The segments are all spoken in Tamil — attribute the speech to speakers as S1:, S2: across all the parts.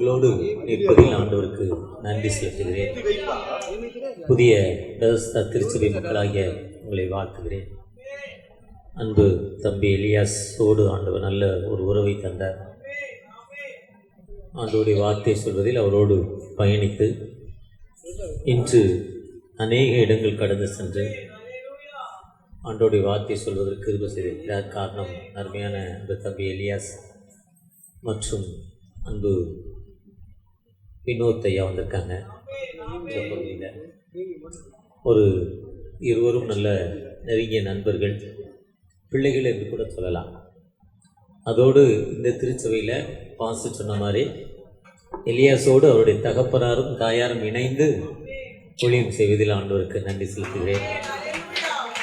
S1: உங்களோடு நிற்பதில் ஆண்டவருக்கு நன்றி செலுத்துகிறேன். புதிய பெதஸ்தா திருச்சபை மக்களாகிய உங்களை வாழ்த்துகிறேன். அன்பு தம்பி எலியாஸோடு ஆண்டவர் நல்ல ஒரு உறவை தந்தார். ஆண்டவருடைய வார்த்தை சொல்வதில் அவரோடு பயணித்து இன்று அநேக இடங்கள் கடந்து சென்று ஆண்டவருடைய வார்த்தை சொல்வதற்கு கிருபை செய்திருக்கிறார். காரணம் அருமையான அந்த தம்பி எலியாஸ் மற்றும் அன்பு வினோத் ஐயா வந்திருக்காங்க. இந்த பகுதியில் ஒரு இருவரும் நல்ல நெருங்கிய நண்பர்கள், பிள்ளைகள் என்று கூட சொல்லலாம். அதோடு இந்த திருச்சபையில் பாச சொன்ன மாதிரி எலியாஸோடு அவருடைய தகப்பனாரும் தாயாரும் இணைந்து ஊழியம் செய்வதில் ஆண்டவருக்கு நன்றி செலுத்துகிறேன்.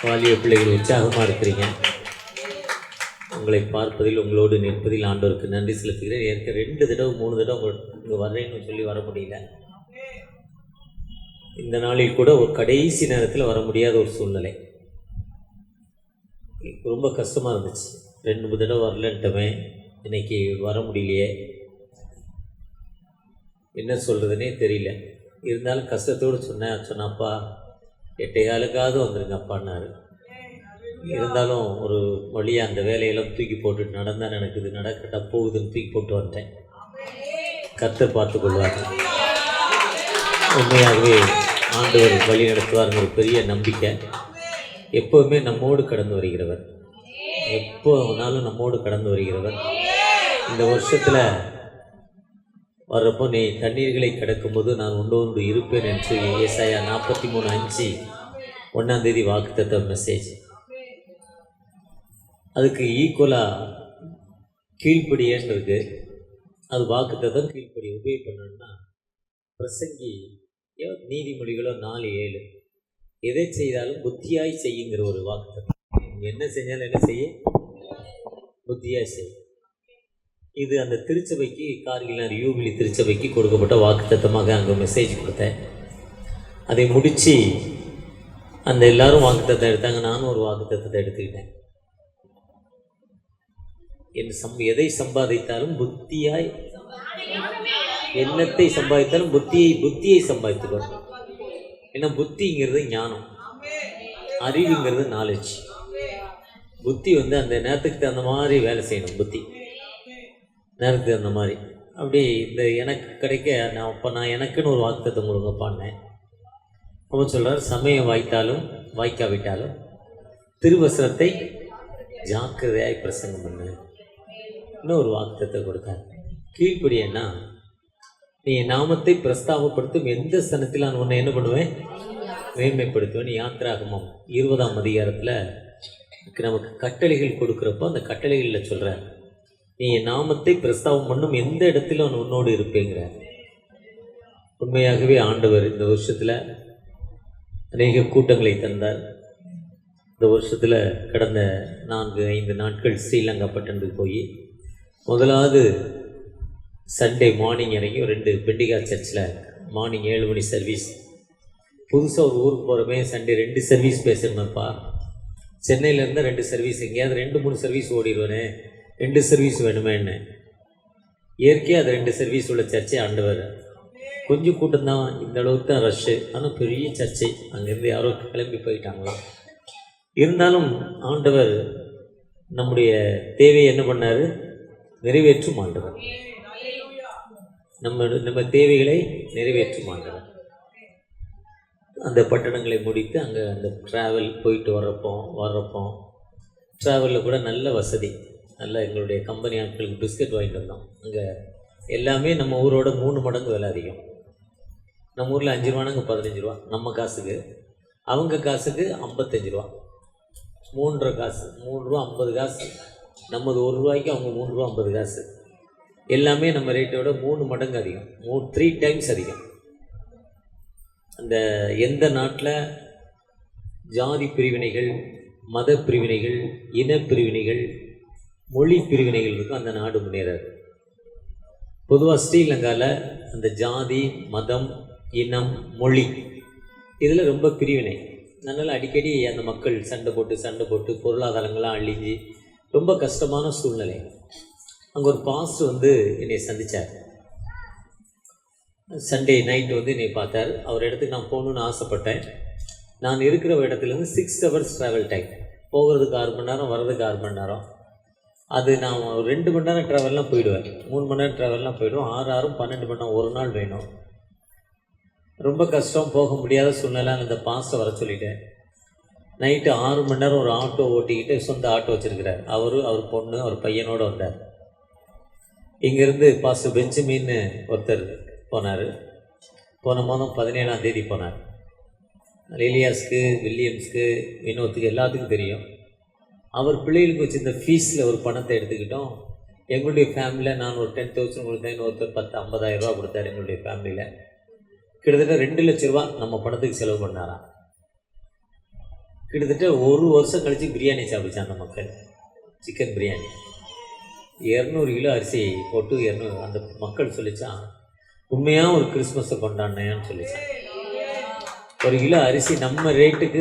S1: வாலிய பிள்ளைகள் உற்சாகமாக இருக்கிறீங்க. உங்களை பார்ப்பதில் உங்களோடு நிற்பதில் ஆண்டவருக்கு நன்றி செலுத்துகிறேன். எனக்கு 2 தடவை 3 தடவை இங்கே வர்றேன்னு சொல்லி வர முடியல. இந்த நாளில் கூட ஒரு கடைசி நேரத்தில் வர முடியாத ஒரு சூழ்நிலை, ரொம்ப கஷ்டமாக இருந்துச்சு. 2 தடவை வரலன்ட்டமே, இன்னைக்கு வர முடியலையே, என்ன சொல்கிறதுனே தெரியல. இருந்தாலும் கஷ்டத்தோடு சொன்னாப்பா 8 காலுக்காவது வந்துருங்க அப்பான்னாரு. இருந்தாலும் ஒரு வழியாக அந்த வேலையெல்லாம் தூக்கி போட்டுட்டு நடந்தால் நடக்குது, நடக்கட்டா போகுதுன்னு தூக்கி போட்டு வந்துட்டேன். கர்த்தர் பார்த்து கொள்வார். உண்மையாகவே ஆண்டவர் வழி நடத்துவார்ங்கிற ஒரு பெரிய நம்பிக்கை. எப்போவுமே நம்மோடு கடந்து வருகிறவர், எப்போனாலும் நம்மோடு கடந்து வருகிறவர். இந்த வருஷத்தில் வர்றப்போ நீ தண்ணீர்களை கடக்கும்போது நான் உன்னோடு இருப்பேன் என்று ஏசாயா 43:5 1 வாக்குத்தத்த மெசேஜ். அதுக்கு ஈக்குவலாக கீழ்ப்படியேன்னு இருக்கு. அது வாக்குத்தத்தம் கீழ்ப்படி உபயோக பண்ணணும்னா பிரசங்கி நீதிமொழிகளோ 4:7 எதை செய்தாலும் புத்தியாய் செய்யுங்கிற ஒரு வாக்குத்தத்தம். என்ன செஞ்சாலும் என்ன செய்ய, புத்தியாய் செய். இது அந்த திருச்சபைக்கு கார்கிலார் யூபிலி திருச்சபைக்கு கொடுக்கப்பட்ட வாக்குத்தத்தமாக அங்கே மெசேஜ் கொடுத்தேன். அதை முடித்து அந்த எல்லாரும் வாக்குத்தத்தம் எடுத்தாங்க, நானும் ஒரு வாக்குத்தத்தத்தை எடுத்துக்கிட்டேன். எதை சம்பாதித்தாலும் புத்தியாய், எண்ணத்தை சம்பாதித்தாலும் புத்தியை சம்பாதித்துக்கோ. ஏன்னா புத்திங்கிறது ஞானம், அறிவுங்கிறது நாலேஜ். புத்தி அந்த நேரத்துக்கு தகுந்த மாதிரி வேலை செய்யணும். புத்தி நேரத்துக்கு தகுந்த மாதிரி. அப்படி இந்த எனக்கு கிடைக்க நான் எனக்குன்னு ஒரு வாக்குத்தத்தம் கொடுங்கப்பான்னேன். அப்போ சொல்கிறார், சமயம் வாய்த்தாலும் வாய்க்காவிட்டாலும் திருவசனத்தை ஜாக்கிரதையாய் பிரசங்கம் பண்ணு. இன்னொரு வாக்குத்தத்தை கொடுத்தார். கீழ்ப்படியன்னா நீ நாமத்தை பிரஸ்தாபப்படுத்தும் எந்த ஸ்தலத்தில் நான் உன்னை என்ன பண்ணுவேன், மேன்மைப்படுத்துவேன். யாத்திராகமம் 20ஆம் அதிகாரத்தில் நமக்கு கட்டளைகள் கொடுக்குறப்போ அந்த கட்டளைகளில் சொல்கிற, நீ நாமத்தை பிரஸ்தாபம் பண்ணும் எந்த இடத்துல நான் உன்னோடு இருப்பேங்கிற. உண்மையாகவே ஆண்டவர் இந்த வருஷத்தில் அநேக கூட்டங்களை தந்தார். இந்த வருஷத்தில் கடந்த 4-5 நாட்கள் ஸ்ரீலங்கா பட்டணத்துக்கு போய் முதலாவது சண்டே மார்னிங் இறங்கி 2 பெண்டிகா சர்ச்சில் மார்னிங் 7 மணி சர்வீஸ். புதுசாக ஒரு ஊருக்கு போகிறமே சண்டே 2 சர்வீஸ் பேசணும்ப்பா. சென்னையிலேருந்து 2 சர்வீஸ், எங்கேயாவது 2-3 சர்வீஸ் ஓடிடுவேனே, 2 சர்வீஸ் வேணுமே என்ன. இயற்கையாக அது 2 சர்வீஸ் உள்ள சர்ச்சை ஆண்டவர். கொஞ்சம் கூட்டம் தான், இந்த அளவுக்கு தான் ரஷ்ஷு, ஆனால் பெரிய சர்ச்சை. அங்கேருந்து யாரோ கிளம்பி போயிட்டாங்களாம். இருந்தாலும் ஆண்டவர் நம்முடைய தேவையை என்ன பண்ணார், நிறைவேற்றும் ஆண்டவர். நம்ம தேவைகளை நிறைவேற்றும் ஆண்டவர். அந்த பட்டணங்களை முடித்து அங்கே அந்த ட்ராவல் போயிட்டு வர்றப்போ ட்ராவலில் கூட நல்ல வசதி, நல்ல எங்களுடைய கம்பெனி ஆட்களுக்கு பிஸ்கட் வாங்கிட்டு வந்தோம். அங்கே எல்லாமே நம்ம ஊரோட 3 மடங்கு விலை அதிகம். நம்ம ஊரில் 5 ரூபானா அங்கே 15 ரூபா நம்ம காசுக்கு, அவங்க காசுக்கு 55 ரூபா, 3.5 காசு, 3 ரூபா 50 காசு. நமது 1 ரூபாய்க்கு அவங்க 3 ரூபா 50 காசு. எல்லாமே நம்ம ரேட்டோட 3 மடங்கு அதிகம், 3 டைம்ஸ் அதிகம். அந்த எந்த நாட்டில் ஜாதி பிரிவினைகள், மத பிரிவினைகள், இன பிரிவினைகள், மொழி பிரிவினைகள் இருக்கும், அந்த நாடு முன்னேறாது. பொதுவாக ஸ்ரீலங்காவில் அந்த ஜாதி, மதம், இனம், மொழி இதில் ரொம்ப பிரிவினை. அதனால் அடிக்கடி அந்த மக்கள் சண்டை போட்டு பொருளாதாரங்கள்லாம் அழிஞ்சு ரொம்ப கஷ்டமான சூழ்நிலை. அங்கே ஒரு பாஸ்டர் என்னை சந்தித்தார். சண்டே நைட்டு வந்து என்னை பார்த்தார். அவர் இடத்துக்கு நான் போகணுன்னு ஆசைப்பட்டேன். நான் இருக்கிற இடத்துலேருந்து 6 hours ட்ராவல் டைம். போகிறதுக்கு 6 மணி நேரம், வர்றதுக்கு 6 மணி நேரம். அது நான் ஒரு 2 மணி நேரம் ட்ராவல்லாம் போயிடுவேன், 3 மணி நேரம் ட்ராவல்லாம் போயிடுவோம். 6 6 12 மணி நேரம் ஒரு நாள் வேணும். ரொம்ப கஷ்டம், போக முடியாத சூழ்நிலை. அந்த பாஸ்ட்டை வர சொல்லிட்டேன். நைட்டு 6 மணி நேரம் ஒரு ஆட்டோ ஓட்டிக்கிட்டு, சொந்த ஆட்டோ வச்சுருக்கிறார். அவர் பொண்ணு, அவர் பையனோடு வந்தார். இங்கேருந்து பாஸ்டர் பெஞ்சமின்னு ஒருத்தர் போனார். போன மாதம் 17ஆம் தேதி போனார். எலியாஸ்க்கு, வில்லியம்ஸ்க்கு, வினோத்துக்கு எல்லாத்துக்கும் தெரியும். அவர் பிள்ளைகளுக்கு வச்சுருந்த ஃபீஸில் ஒரு பணத்தை எடுத்துக்கிட்டோம். எங்களுடைய ஃபேமிலியில் நான் ஒரு 10,000 கொடுத்தேன், ஒருத்தர் 50,000 ரூபா கொடுத்தார். எங்களுடைய ஃபேமிலியில் கிட்டத்தட்ட 2 லட்ச ரூபா நம்ம பணத்துக்கு செலவு பண்ணாராம். கிட்டத்தட்ட 1 வருஷம் கழித்து பிரியாணி சாப்பிடுச்சு அந்த மக்கள். சிக்கன் பிரியாணி 200 கிலோ அரிசி போட்டு 200. அந்த மக்கள் சொல்லிச்சான், உண்மையாக ஒரு கிறிஸ்மஸை கொண்டாடினேன்னு சொல்லிச்சான். 1 கிலோ அரிசி நம்ம ரேட்டுக்கு,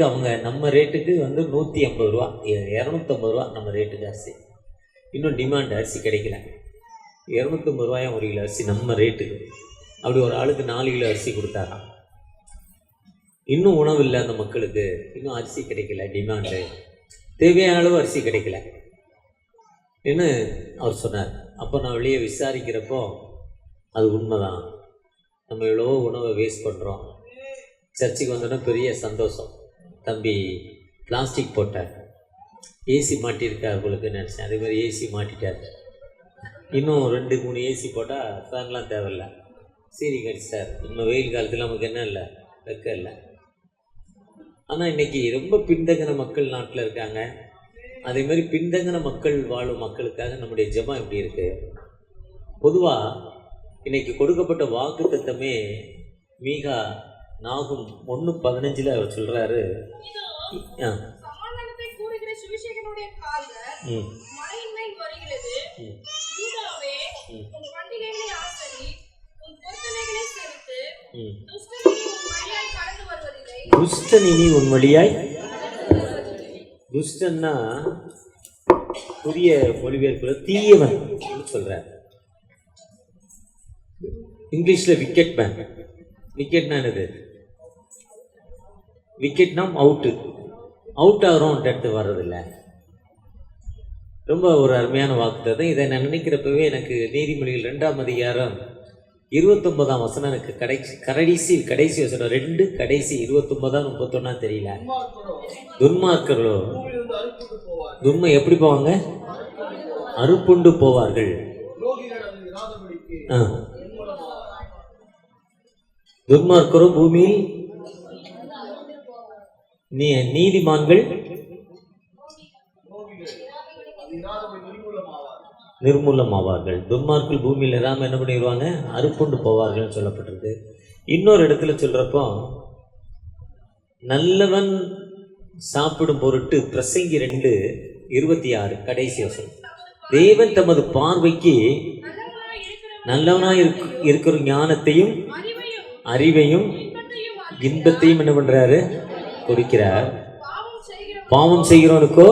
S1: நம்ம ரேட்டுக்கு வந்து 150 ரூபா, 250 ரூபா நம்ம ரேட்டுக்கு அரிசி. இன்னும் டிமாண்ட் அரிசி கிடைக்கல. 250 ரூபாயும் 1 கிலோ அரிசி நம்ம ரேட்டுக்கு. அப்படி ஒரு ஆளுக்கு 4 கிலோ அரிசி கொடுத்தாராம். இன்னும் உணவு இல்லை அந்த மக்களுக்கு, இன்னும் அரிசி கிடைக்கல, டிமாண்டு, தேவையான அளவு அரிசி கிடைக்கல என்ன அவர் சொன்னார். அப்போ நான் வெளியே விசாரிக்கிறப்போ அது உண்மைதான். நம்ம எவ்வளோ உணவை வேஸ்ட் பண்ணுறோம். சர்ச்சுக்கு வந்தோன்னா பெரிய சந்தோஷம். தம்பி பிளாஸ்டிக் போட்டார், ஏசி மாட்டியிருக்கார் உங்களுக்கு நினச்சேன். அதே மாதிரி ஏசி மாட்டிட்டார். இன்னும் 2 3 ஏசி போட்டால் ஃபேன்லாம் தேவையில்லை. சீனி கடிச்சார். இன்னும் வெயில் காலத்தில் நமக்கு என்ன இல்லை, வெக்க இல்லை. ஆனால் இன்றைக்கி ரொம்ப பின்தங்கின மக்கள் நாட்டில் இருக்காங்க. அதே மாதிரி பின்தங்கின மக்கள் வாழும் மக்களுக்காக நம்முடைய ஜெபம் எப்படி இருக்குது? பொதுவாக இன்றைக்கி கொடுக்கப்பட்ட வாக்கு தத்தமே மீகா நாகும் 1:15 அவர் சொல்கிறாரு, துஷ்டனினி உன் வழியாய். துஷ்டன்னா புதிய மொழிபெயர்ப்பில் தீயவன் சொல்கிறார். இங்கிலீஷில் விக்கெட் மேன். விக்கெட்னா என்னது? விக்கெட்னா அவுட் ஆகிறோம், எடுத்து வர்றதில்லை. ரொம்ப ஒரு அருமையான வாக்குத்தத்தம். இதை நான் நினைக்கிறப்பவே எனக்கு நீதிமொழிகள் 2ஆம் அதிகாரம் 29ஆம் வசனம் எனக்கு கடைசி வசனம் 2 கடைசி 29 31 தெரியல. துன்மார்க்கர்களோ துன்மை எப்படி போவாங்க? அறுப்புண்டு போவார்கள். துன்மார்க்கரோ பூமியில் நீதிமான்கள் நிர்மூலமாவார்கள். துன்மார்கள் பூமியில் இராம என்ன பண்ணிடுவாங்க? அறுப்புண்டு போவார்கள் சொல்லப்பட்டிருக்கு. இன்னொரு இடத்துல சொல்றப்போ, நல்லவன் சாப்பிடும் பொருட்டு பிரசங்கி 2:26 கடைசி வசனம், தேவன் தமது பார்வைக்கு நல்லவனாய் இருக்கிற ஞானத்தையும் அறிவையும் இன்பத்தையும் என்ன பண்றாரு? கொடுக்கிறார். பாவம் செய்கிறவனுக்கோ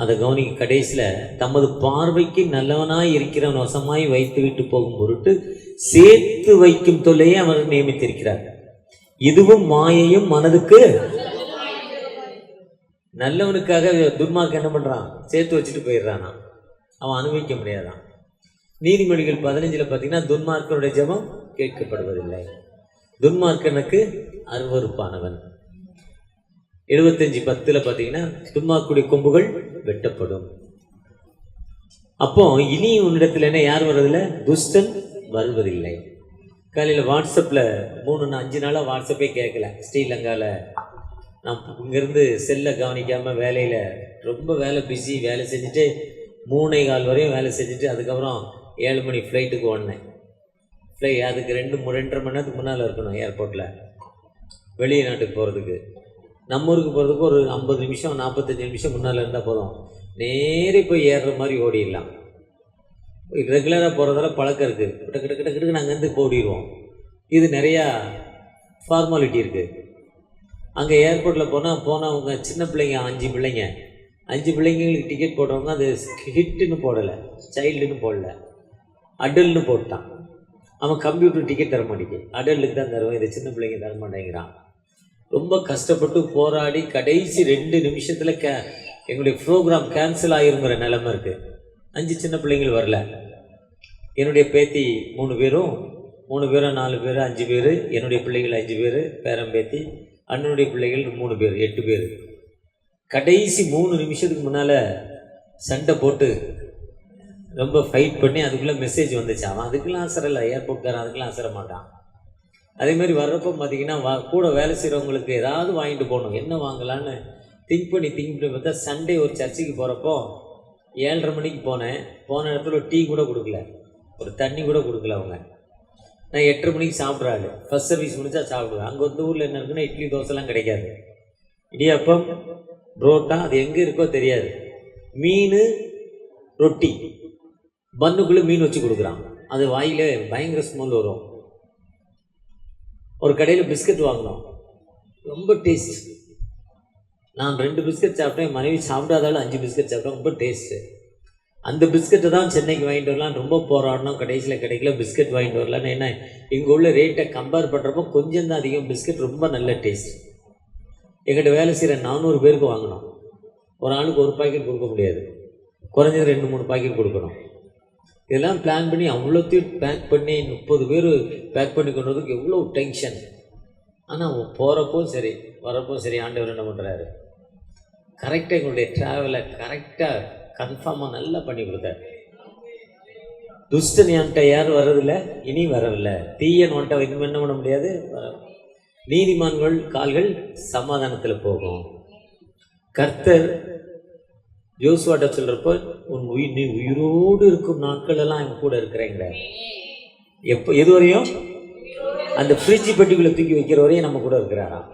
S1: அதை கவனிக்க. கடைசியில் தமது பார்வைக்கு நல்லவனாய் இருக்கிறவன் வசமாய் வைத்து விட்டு போகும் பொருட்டு சேர்த்து வைக்கும் தொல்லையை அவர் நியமித்திருக்கிறார். இதுவும் மாயையும் மனதுக்கு. நல்லவனுக்காக துன்மார்க்கன் என்ன பண்றான்? சேர்த்து வச்சுட்டு போயிடுறானா, அவன் அனுபவிக்க முடியாதான். நீதிமொழிகள் 15 பார்த்தீங்கன்னா, துன்மார்க்கனுடைய ஜெபம் கேட்கப்படுவதில்லை, துன்மார்க்கனுக்கு அருவருப்பானவன். 75:10 பார்த்தீங்கன்னா, துன்மார்க்குடைய கொம்புகள் வெட்டப்படும். அப்போ இனி உன்னிடத்தில் என்ன யார் வர்றதில்லை? துஷ்டன் வருவதில்லை. காலையில் வாட்ஸ்அப்பில் 3-5 நாளாக வாட்ஸ்அப்பே கேட்கல. ஸ்ரீலங்காவில் நான் இங்கேருந்து செல்லை கவனிக்காமல் வேலையில் ரொம்ப பிஸி வேலை செஞ்சுட்டு 3:15 வரையும் வேலை செஞ்சுட்டு அதுக்கப்புறம் 7 மணி ஃப்ளைட்டுக்கு ஓடினேன். அதுக்கு 2-2.5 மணி நேரத்துக்கு முன்னால் இருக்கணும் ஏர்போர்ட்டில். வெளியே நாட்டுக்கு போகிறதுக்கு, நம்ம ஊருக்கு போகிறதுக்கு ஒரு 50 நிமிஷம் 45 நிமிஷம் முன்னால் இருந்தால் போதும். நேரே போய் ஏறுற மாதிரி ஓடிடலாம். ரெகுலராக போகிறதால பழக்கம் இருக்குது. கிட்ட நாங்கள் இருந்து ஓடிடுவோம். இது நிறையா ஃபார்மாலிட்டி இருக்குது. அங்கே ஏர்போர்ட்டில் போனால் அவங்க சின்ன பிள்ளைங்க 5 பிள்ளைங்க 5 பிள்ளைங்களுக்கு டிக்கெட் போடுறவங்க அது ஹிட்டுன்னு போடலை, சைல்டுன்னு போடல, அடல்ட்னு போட்டான். அவன் கம்ப்யூட்டர் டிக்கெட் தர மாட்டேங்குது, அடல்ட்டுக்கு தான் தருவான், இதை சின்ன பிள்ளைங்க தர மாட்டேங்கிறான். ரொம்ப கஷ்டப்பட்டு போராடி கடைசி 2 நிமிஷத்தில் எங்களுடைய ப்ரோக்ராம் கேன்சல் ஆகிருங்கிற நிலைமை இருக்குது. 5 சின்ன பிள்ளைங்கள் வரல. என்னுடைய பேத்தி 3 பேரும் 4 பேர் 5 பேர், என்னுடைய பிள்ளைகள் 5 பேர், பேரன் பேத்தி, அண்ணனுடைய பிள்ளைகள் 3 பேர், 8 பேர். கடைசி 3 நிமிஷத்துக்கு முன்னால் சண்டை போட்டு ரொம்ப ஃபைட் பண்ணி அதுக்குள்ளே மெசேஜ் வந்துச்சு. அவன் அதுக்கெல்லாம் ஆசரம் இல்லை, ஏர்போர்ட்காரன் அதுக்கெல்லாம் ஆசர மாட்டான். அதேமாதிரி வர்றப்போ பார்த்திங்கன்னா கூட வேலை செய்கிறவங்களுக்கு ஏதாவது வாங்கிட்டு போகணும், என்ன வாங்கலான்னு திங்க் பண்ணி பார்த்தா சண்டே ஒரு சர்ச்சுக்கு போகிறப்போ 7:30 மணிக்கு போன இடத்துல ஒரு டீ கூட கொடுக்கல, ஒரு தண்ணி கூட கொடுக்கல அவங்க. நான் 8:30 மணிக்கு சாப்பிட்றாரு, ஃபஸ்ட் சர்வீஸ் முடிச்சா சாப்பிடுவேன். அங்கே வந்து ஊரில் என்ன இருக்குன்னா இட்லி தோசைலாம் கிடைக்காது, இடியாப்பம் புரோட்டா, அது எங்கே இருக்கோ தெரியாது, மீன் ரொட்டி, பன்னுக்குள்ளே மீன் வச்சு கொடுக்குறான். அது வாயிலே பயங்கர ஸ்மெல் வரும். ஒரு கடையில் பிஸ்கட் வாங்கினோம், ரொம்ப டேஸ்ட். நான் 2 பிஸ்கட் சாப்பிட்டேன், மனைவி சாப்பிடாதாலும் 5 பிஸ்கட் சாப்பிட்டேன், ரொம்ப டேஸ்ட்டு. அந்த பிஸ்கட்டை தான் சென்னைக்கு வாங்கிட்டு வரலாம், ரொம்ப போராடணும், கடைசியில் கிடைக்கல, பிஸ்கட் வாங்கிட்டு வரலான்னு. என்ன இங்கே உள்ள ரேட்டை கம்பேர் பண்ணுறப்போ கொஞ்சம் தான் அதிகம், பிஸ்கட் ரொம்ப நல்ல டேஸ்ட். எங்கிட்ட வேலை செய்கிற 400 பேருக்கு வாங்கினோம். ஒரு ஆளுக்கு ஒரு பாக்கெட் கொடுக்க முடியாது, குறைஞ்சது 2-3 பாக்கெட் கொடுக்கணும். இதெல்லாம் பிளான் பண்ணி அவ்வளோத்தையும் பேக் பண்ணி 30 பேர் பேக் பண்ணி கொண்டு வரதுக்கு எவ்வளோ டென்ஷன். ஆனால் போகிறப்போ சரி வரப்போ சரி, ஆண்டவர் என்ன பண்ணுறாரு, கரெக்டாக எங்களுடைய ட்ராவலை கரெக்டாக கன்ஃபார்மாக நல்லா பண்ணி கொடுத்தாரு. துஷ்டன் என்கிட்ட யாரும் வர்றதில்லை, இனி வரவில்லை. தீயன் வந்துட்ட இன்னும் என்ன பண்ண முடியாது. நீதிமான்கள் கால்கள் சமாதானத்தில் போகும். கர்த்தர் யோசுவாட்ட சொல்கிறப்போ நீ உயிரோடு இருக்கும் நாட்கள் எல்லாம் என் கூட இருக்கிறேங்கிற. எப்போ எது வரையும்? அந்த ஃப்ரிட்ஜ் பெட்டிக்குள்ளே தூக்கி வைக்கிற வரையும் நம்ம கூட இருக்கிறாராம்.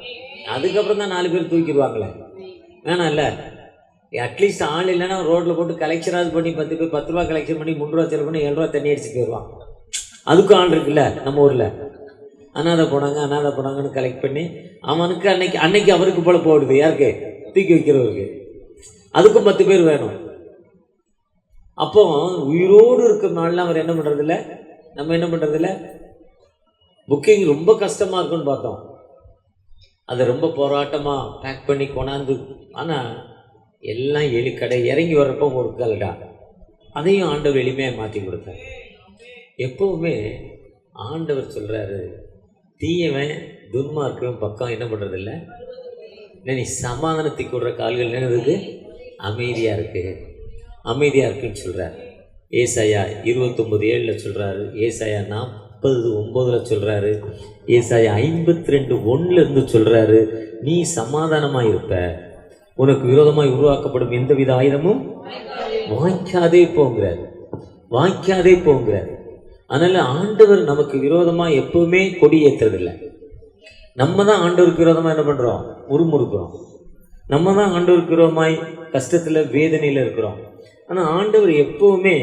S1: அதுக்கப்புறம் தான் 4 பேர் தூக்கிடுவாங்களே, வேணாம் இல்லை. அட்லீஸ்ட் ஆள் இல்லைன்னா ரோட்டில் போட்டு கலெக்ஷனாவது பண்ணி 10 பேர் 10 ரூபா கலெக்ஷன் பண்ணி 3 ரூபா செலவு பண்ணி 7 ரூபா தண்ணி அடிச்சு போயிடுவான். அதுக்கும் ஆள் இருக்குல்ல நம்ம ஊரில். அனாதை போனாங்கன்னு கலெக்ட் பண்ணி அவனுக்கு அன்னைக்கு அவருக்கு போல போடுது, யாருக்கு? தூக்கி வைக்கிறவருக்கு. அதுக்கும் 10 பேர் வேணும். அப்போ உயிரோடு இருக்கிற நாள்லாம் அவர் என்ன பண்ணுறதில்ல, நம்ம என்ன பண்ணுறதில்ல. புக்கிங் ரொம்ப கஷ்டமாக இருக்குன்னு பார்த்தோம், அதை ரொம்ப போராட்டமாக பேக் பண்ணி கொண்டாந்து. ஆனால் எல்லாம் கடை இறங்கி வர்றப்போ ஒரு கல்டா, அதையும் ஆண்டவர் எளிமையாக மாற்றி கொடுத்தார். எப்போவுமே ஆண்டவர் சொல்கிறாரு, தீயவன் துன்மார்க்கவன் பக்கம் என்ன பண்ணுறதில்ல, நீ சமாதானத்தை கூடுற கால்கள் என்னதுக்கு அமைதியாக இருக்குன்னு சொல்கிறார். ஏசாயா 29:7 சொல்கிறாரு, ஏசாயா 40:9 சொல்கிறாரு, ஏசாயா 52:1 சொல்கிறாரு, நீ சமாதானமாக இருப்ப, உனக்கு விரோதமாய் உருவாக்கப்படும் எந்தவித ஆயுதமும் வாய்க்காதே போங்கிறார். அதனால் ஆண்டவர் நமக்கு விரோதமாக எப்பவுமே கொடி ஏற்றுறதில்லை. நம்ம தான் ஆண்டவருக்கு விரோதமாக என்ன பண்ணுறோம், முறுமுறுக்கிறோம். நம்ம தான் ஆண்டவருக்கு விரோதமாய் கஷ்டத்தில் வேதனையில் இருக்கிறோம். ஆனால் ஆண்டவர் எப்பவுமே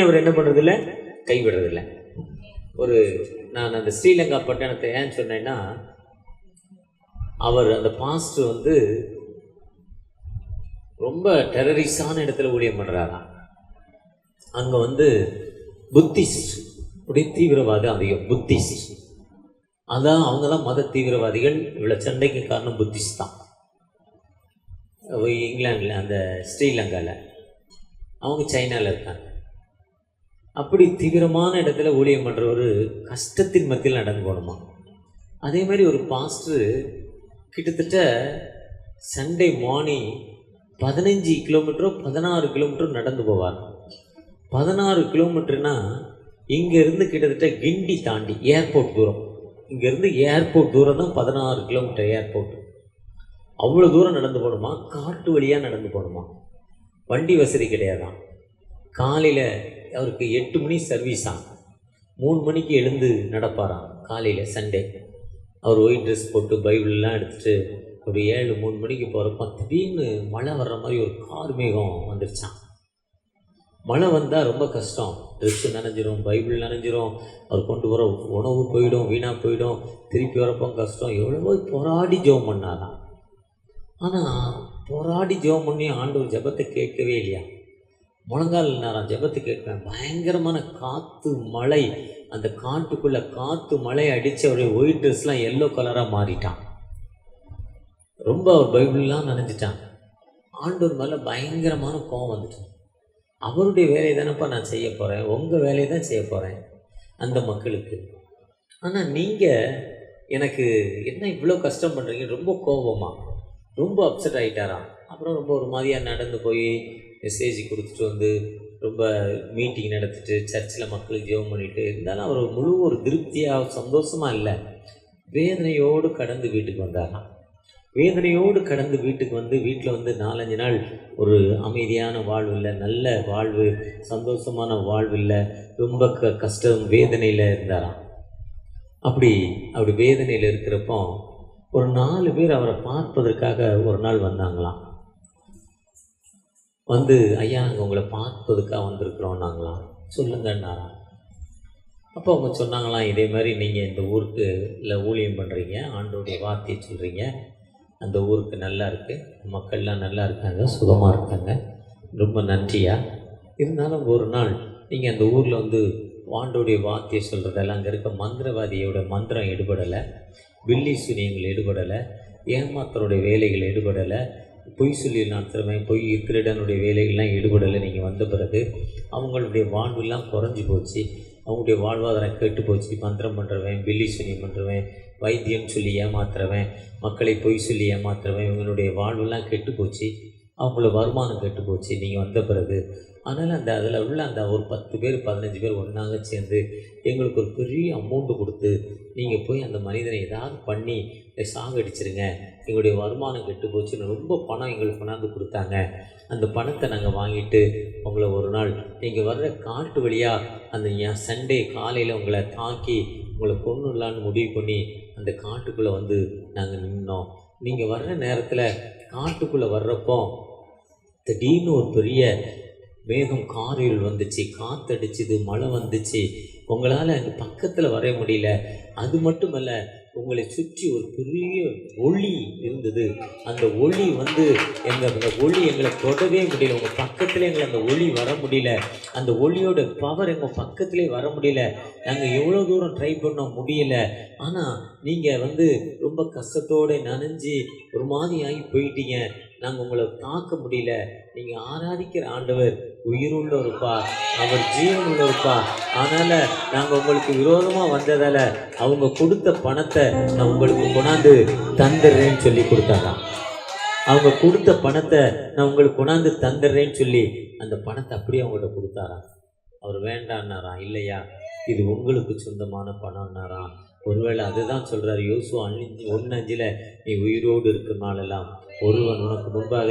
S1: அவர் என்ன பண்ணுறதில்ல, கைவிடுறதில்லை. நான் அந்த ஸ்ரீலங்கா பட்டணத்தை ஏன் சொன்னேன்னா, அவர் அந்த பாஸ்டர் ரொம்ப டெரரிஸ்டான இடத்துல ஊழியம் பண்ணுறாராம். அங்கே புத்திஸ்ட் உடைய தீவிரவாதம் அதிகம். புத்திஸ்ட் அதான், அவங்க தான் மத தீவிரவாதிகள். இவ்வளோ சண்டைக்கு காரணம் புத்திஸ்ட் தான். இங்கிலாண்டில், அந்த ஸ்ரீலங்காவில், அவங்க சைனாவில் இருக்காங்க. அப்படி தீவிரமான இடத்துல ஊழியம் பண்ணுற ஒரு கஷ்டத்தின் மத்தியில் நடந்து போகணுமா. அதே மாதிரி ஒரு பாஸ்டர் கிட்டத்தட்ட சண்டே மார்னிங் 15 கிலோமீட்டரோ 16 கிலோமீட்டரோ நடந்து போவார். 16 கிலோமீட்டர்னா இங்கேருந்து கிட்டத்தட்ட கிண்டி தாண்டி ஏர்போர்ட் தூரம், இங்கேருந்து ஏர்போர்ட் தூரம் தான் 16 கிலோமீட்டர் ஏர்போர்ட். அவ்வளோ தூரம் நடந்து போகணுமா, காட்டு வழியாக நடந்து போகணுமா, வண்டி வசதி கிடையாதான். காலையில் அவருக்கு 8 மணி சர்வீஸாம், 3 மணிக்கு எழுந்து நடப்பாராம் காலையில் சண்டே. அவர் ஒயிட் ட்ரெஸ் போட்டு பைபிள்லாம் எடுத்துகிட்டு ஒரு 7-3 மணிக்கு போகிறப்ப திடீர்னு மழை வர்ற மாதிரி ஒரு கார் மேகம் வந்துருச்சான். மழை வந்தால் ரொம்ப கஷ்டம், ட்ரெஸ்ஸு நனைஞ்சிரும், பைபிள் நனைஞ்சிரும், அவர் கொண்டு வர உணவு போயிடும், வீணாக போயிடும், திருப்பி வரப்போ கஷ்டம். எவ்வளவோ போராடி ஜெபம் பண்ணாராம். ஆனால் போராடி ஜெபம் பண்ணி ஆண்டவர் ஜெபத்தை கேட்கவே இல்லையா. முழங்கால் நேரம் ஜெபத்தை கேட்பேன். பயங்கரமான காற்று மழை, அந்த காட்டுக்குள்ளே காற்று மழை அடித்து அவருடைய ஒயிட் ட்ரெஸ்லாம் எல்லோ கலராக மாறிட்டான். ரொம்ப அவர் பைபிள்லாம் நினைச்சிட்டான். ஆண்டவர் மேலே பயங்கரமான கோவம் வந்துட்டான். அவருடைய வேலையை தானேப்பா நான் செய்ய போகிறேன், உங்கள் வேலையை தான் செய்ய போகிறேன் அந்த மக்களுக்கு. ஆனால் நீங்கள் எனக்கு என்ன இவ்வளோ கஷ்டம் பண்ணுறீங்க, ரொம்ப கோபமாக, ரொம்ப அப்செட் ஆகிட்டாராம். அப்புறம் ரொம்ப ஒரு மாதிரியாக நடந்து போய் மெசேஜ் கொடுத்துட்டு வந்து ரொம்ப மீட்டிங் நடத்திட்டு சர்ச்சில் மக்களுக்கு ஜெபம் பண்ணிட்டு இருந்தாலும் அவர் முழு ஒரு திருப்தியாக சந்தோஷமாக இல்லை, வேதனையோடு கடந்து வீட்டுக்கு வந்தாராம். வேதனையோடு கடந்து வீட்டுக்கு வந்து வீட்டில் வந்து 4-5 நாள் ஒரு அமைதியான வாழ்வு இல்லை, நல்ல வாழ்வு, சந்தோஷமான வாழ்வு இல்லை, ரொம்ப கஷ்டம் வேதனையில் இருந்தாராம். அப்படி வேதனையில் இருக்கிறப்போ ஒரு 4 பேர் அவரை பார்ப்பதற்காக ஒரு நாள் வந்தாங்களாம். வந்து ஐயா நாங்கள் உங்களை பார்ப்பதுக்காக வந்திருக்கிறோம் நாங்களாம், சொல்லுங்கன்னாராம். அப்போ அவங்க சொன்னாங்களாம், இதே மாதிரி நீங்கள் இந்த ஊருக்கு இல்லை ஊழியம் பண்ணுறீங்க, ஆண்டோடைய வார்த்தையை சொல்கிறீங்க, அந்த ஊருக்கு நல்லா இருக்குது, மக்கள்லாம் நல்லா இருக்காங்க, சுகமாக இருக்காங்க, ரொம்ப நன்றியா. இருந்தாலும் ஒரு நாள் நீங்கள் அந்த ஊரில் வந்து ஆண்டோடைய வார்த்தையை சொல்கிறதெல்லாம் அங்கே இருக்க மந்திரவாதியோட மந்திரம் எடுபடலை, பில்லி சூனியங்கள் எடுபடலை, ஏமாத்தருடைய வேலைகள் எடுபடலை, பொய் சொல்லி நடத்துகிறவன் பொய் திருடனுடைய வேலைகள்லாம் ஈடுபடலை. நீங்கள் வந்த பிறகு அவங்களுடைய வாழ்வெல்லாம் குறைஞ்சி போச்சு, அவங்களுடைய வாழ்வாதாரம் கெட்டு போச்சு. மந்திரம் பண்ணுறவன், பில்லி சூனியம் பண்ணுறவன், வைத்தியம் சொல்லி ஏமாத்துறவன், மக்களை பொய் சொல்லி ஏமாத்துறவன், இவங்களுடைய வாழ்வெல்லாம் கெட்டு போச்சு, அவங்களோட வருமானம் கெட்டு போச்சு நீங்கள் வந்த பிறகு. அதனால் அதில் உள்ள அந்த ஒரு 10 பேர் 15 பேர் ஒன்றாக சேர்ந்து எங்களுக்கு ஒரு பெரிய அமௌண்ட்டு கொடுத்து நீங்கள் போய் அந்த மனிதனை ஏதாவது பண்ணி சாகடிச்சிருங்க, எங்களுடைய வருமானம் கெட்டு போச்சுன்னு ரொம்ப பணம் எங்களுக்கு கொண்டாந்து கொடுத்தாங்க. அந்த பணத்தை நாங்கள் வாங்கிட்டு உங்களை ஒரு நாள் நீங்கள் வர்ற காட்டு வழியாக அந்த சண்டே காலையில் உங்களை தாக்கி உங்களை கொன்னுடலான்னு முடிவு பண்ணி அந்த காட்டுக்குள்ளே வந்து நாங்கள் நின்னோம். நீங்கள் வர்ற நேரத்தில் காட்டுக்குள்ளே வர்றப்போ திடீர்னு ஒரு பெரிய மேகம் காரில் வந்துச்சு, காற்றடிச்சுது, மழை வந்துச்சு, உங்களால் அந்த பக்கத்தில் வர முடியல. அது மட்டுமல்ல, உங்களை சுற்றி ஒரு பெரிய ஒளி இருந்தது. அந்த ஒளி வந்து அந்த ஒளி எங்களை தொடவே முடியல, உங்கள் பக்கத்தில் எங்களை அந்த ஒளி வர முடியல, அந்த ஒளியோட பவர் எங்கள் பக்கத்திலே வர முடியல. நாங்கள் எவ்வளோ தூரம் ட்ரை பண்ண முடியலை. ஆனால் நீங்கள் வந்து ரொம்ப கஷ்டத்தோடு நனைஞ்சி ஒரு மாதிரி ஆகி போயிட்டீங்க, நாங்கள் உங்களை தாக்க முடியல. நீங்கள் ஆராதிக்கிற ஆண்டவர் உயிருள்ளவருப்பா, அவர் ஜீவன் உள்ளவருப்பா. அதனால் நாங்கள் உங்களுக்கு விரோதமாக வந்ததால் அவங்க கொடுத்த பணத்தை நான் உங்களுக்கு கொண்டாந்து தந்துடுறேன்னு சொல்லி கொடுத்தாராம். அவங்க கொடுத்த பணத்தை நான் உங்களுக்கு கொண்டாந்து தந்துடுறேன்னு சொல்லி அந்த பணத்தை அப்படியே அவங்கள்ட்ட கொடுத்தாராம். அவர் வேண்டான்னாராம். இல்லையா, இது உங்களுக்கு சொந்தமான பணம்னாராம். ஒருவேளை அதுதான் சொல்கிறார் யோசுவா 1:5 நீ உயிரோடு இருக்குமானெல்லாம் ஒருவன் உனக்கு முன்பாக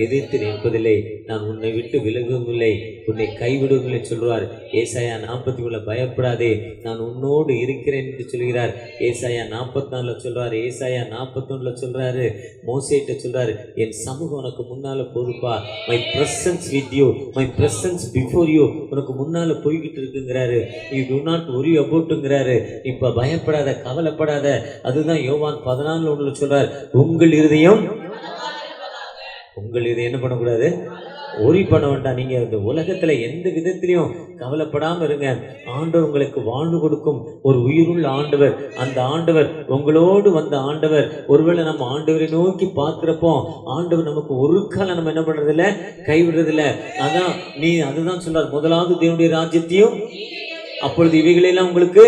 S1: எதிர்த்து நிற்பதில்லை, நான் உன்னை விட்டு விலகுவில்லை, உன்னை கைவிடுவில்லை சொல்கிறார். ஏசாயா 43 பயப்படாதே, நான் உன்னோடு இருக்கிறேன் என்று சொல்கிறார். ஏசாயா 44 சொல்கிறார். ஏசாயா 41 சொல்கிறாரு. மோசேட்ட சொல்கிறார், என் சமூகம் உனக்கு முன்னால் போதுப்பா, my presence with you, my presence before you, உனக்கு முன்னால் போய்கிட்டு இருக்குங்கிறாரு. யூ டு நாட் ஒரி அபவுட்டுங்கிறாரு. இப்போ பயப்படாத, கவலைப்படாத. அதுதான் யோவான் 14:1 சொல்கிறார், உங்கள் இருதயம் என்ன பண்ணக்கூடாது, ஒரி பண்ண வேண்டாம். நீங்கள் இந்த உலகத்தில் எந்த விதத்திலையும் கவலைப்படாமல் இருங்க. ஆண்டவர் உங்களுக்கு வாழ்வு கொடுக்கும் ஒரு உயிருள்ள ஆண்டவர். அந்த ஆண்டவர் உங்களோடு வந்த ஆண்டவர். ஒருவேளை நம்ம ஆண்டவரை நோக்கி பார்க்குறப்போ ஆண்டவர் நமக்கு ஒரு காலம் நம்ம என்ன பண்ணுறதில்ல, கைவிடுறதில்ல. அதுதான் சொல்றார், முதலாவது தேவனுடைய ராஜ்யத்தையும் அப்பொழுது இவைகளெல்லாம் உங்களுக்கு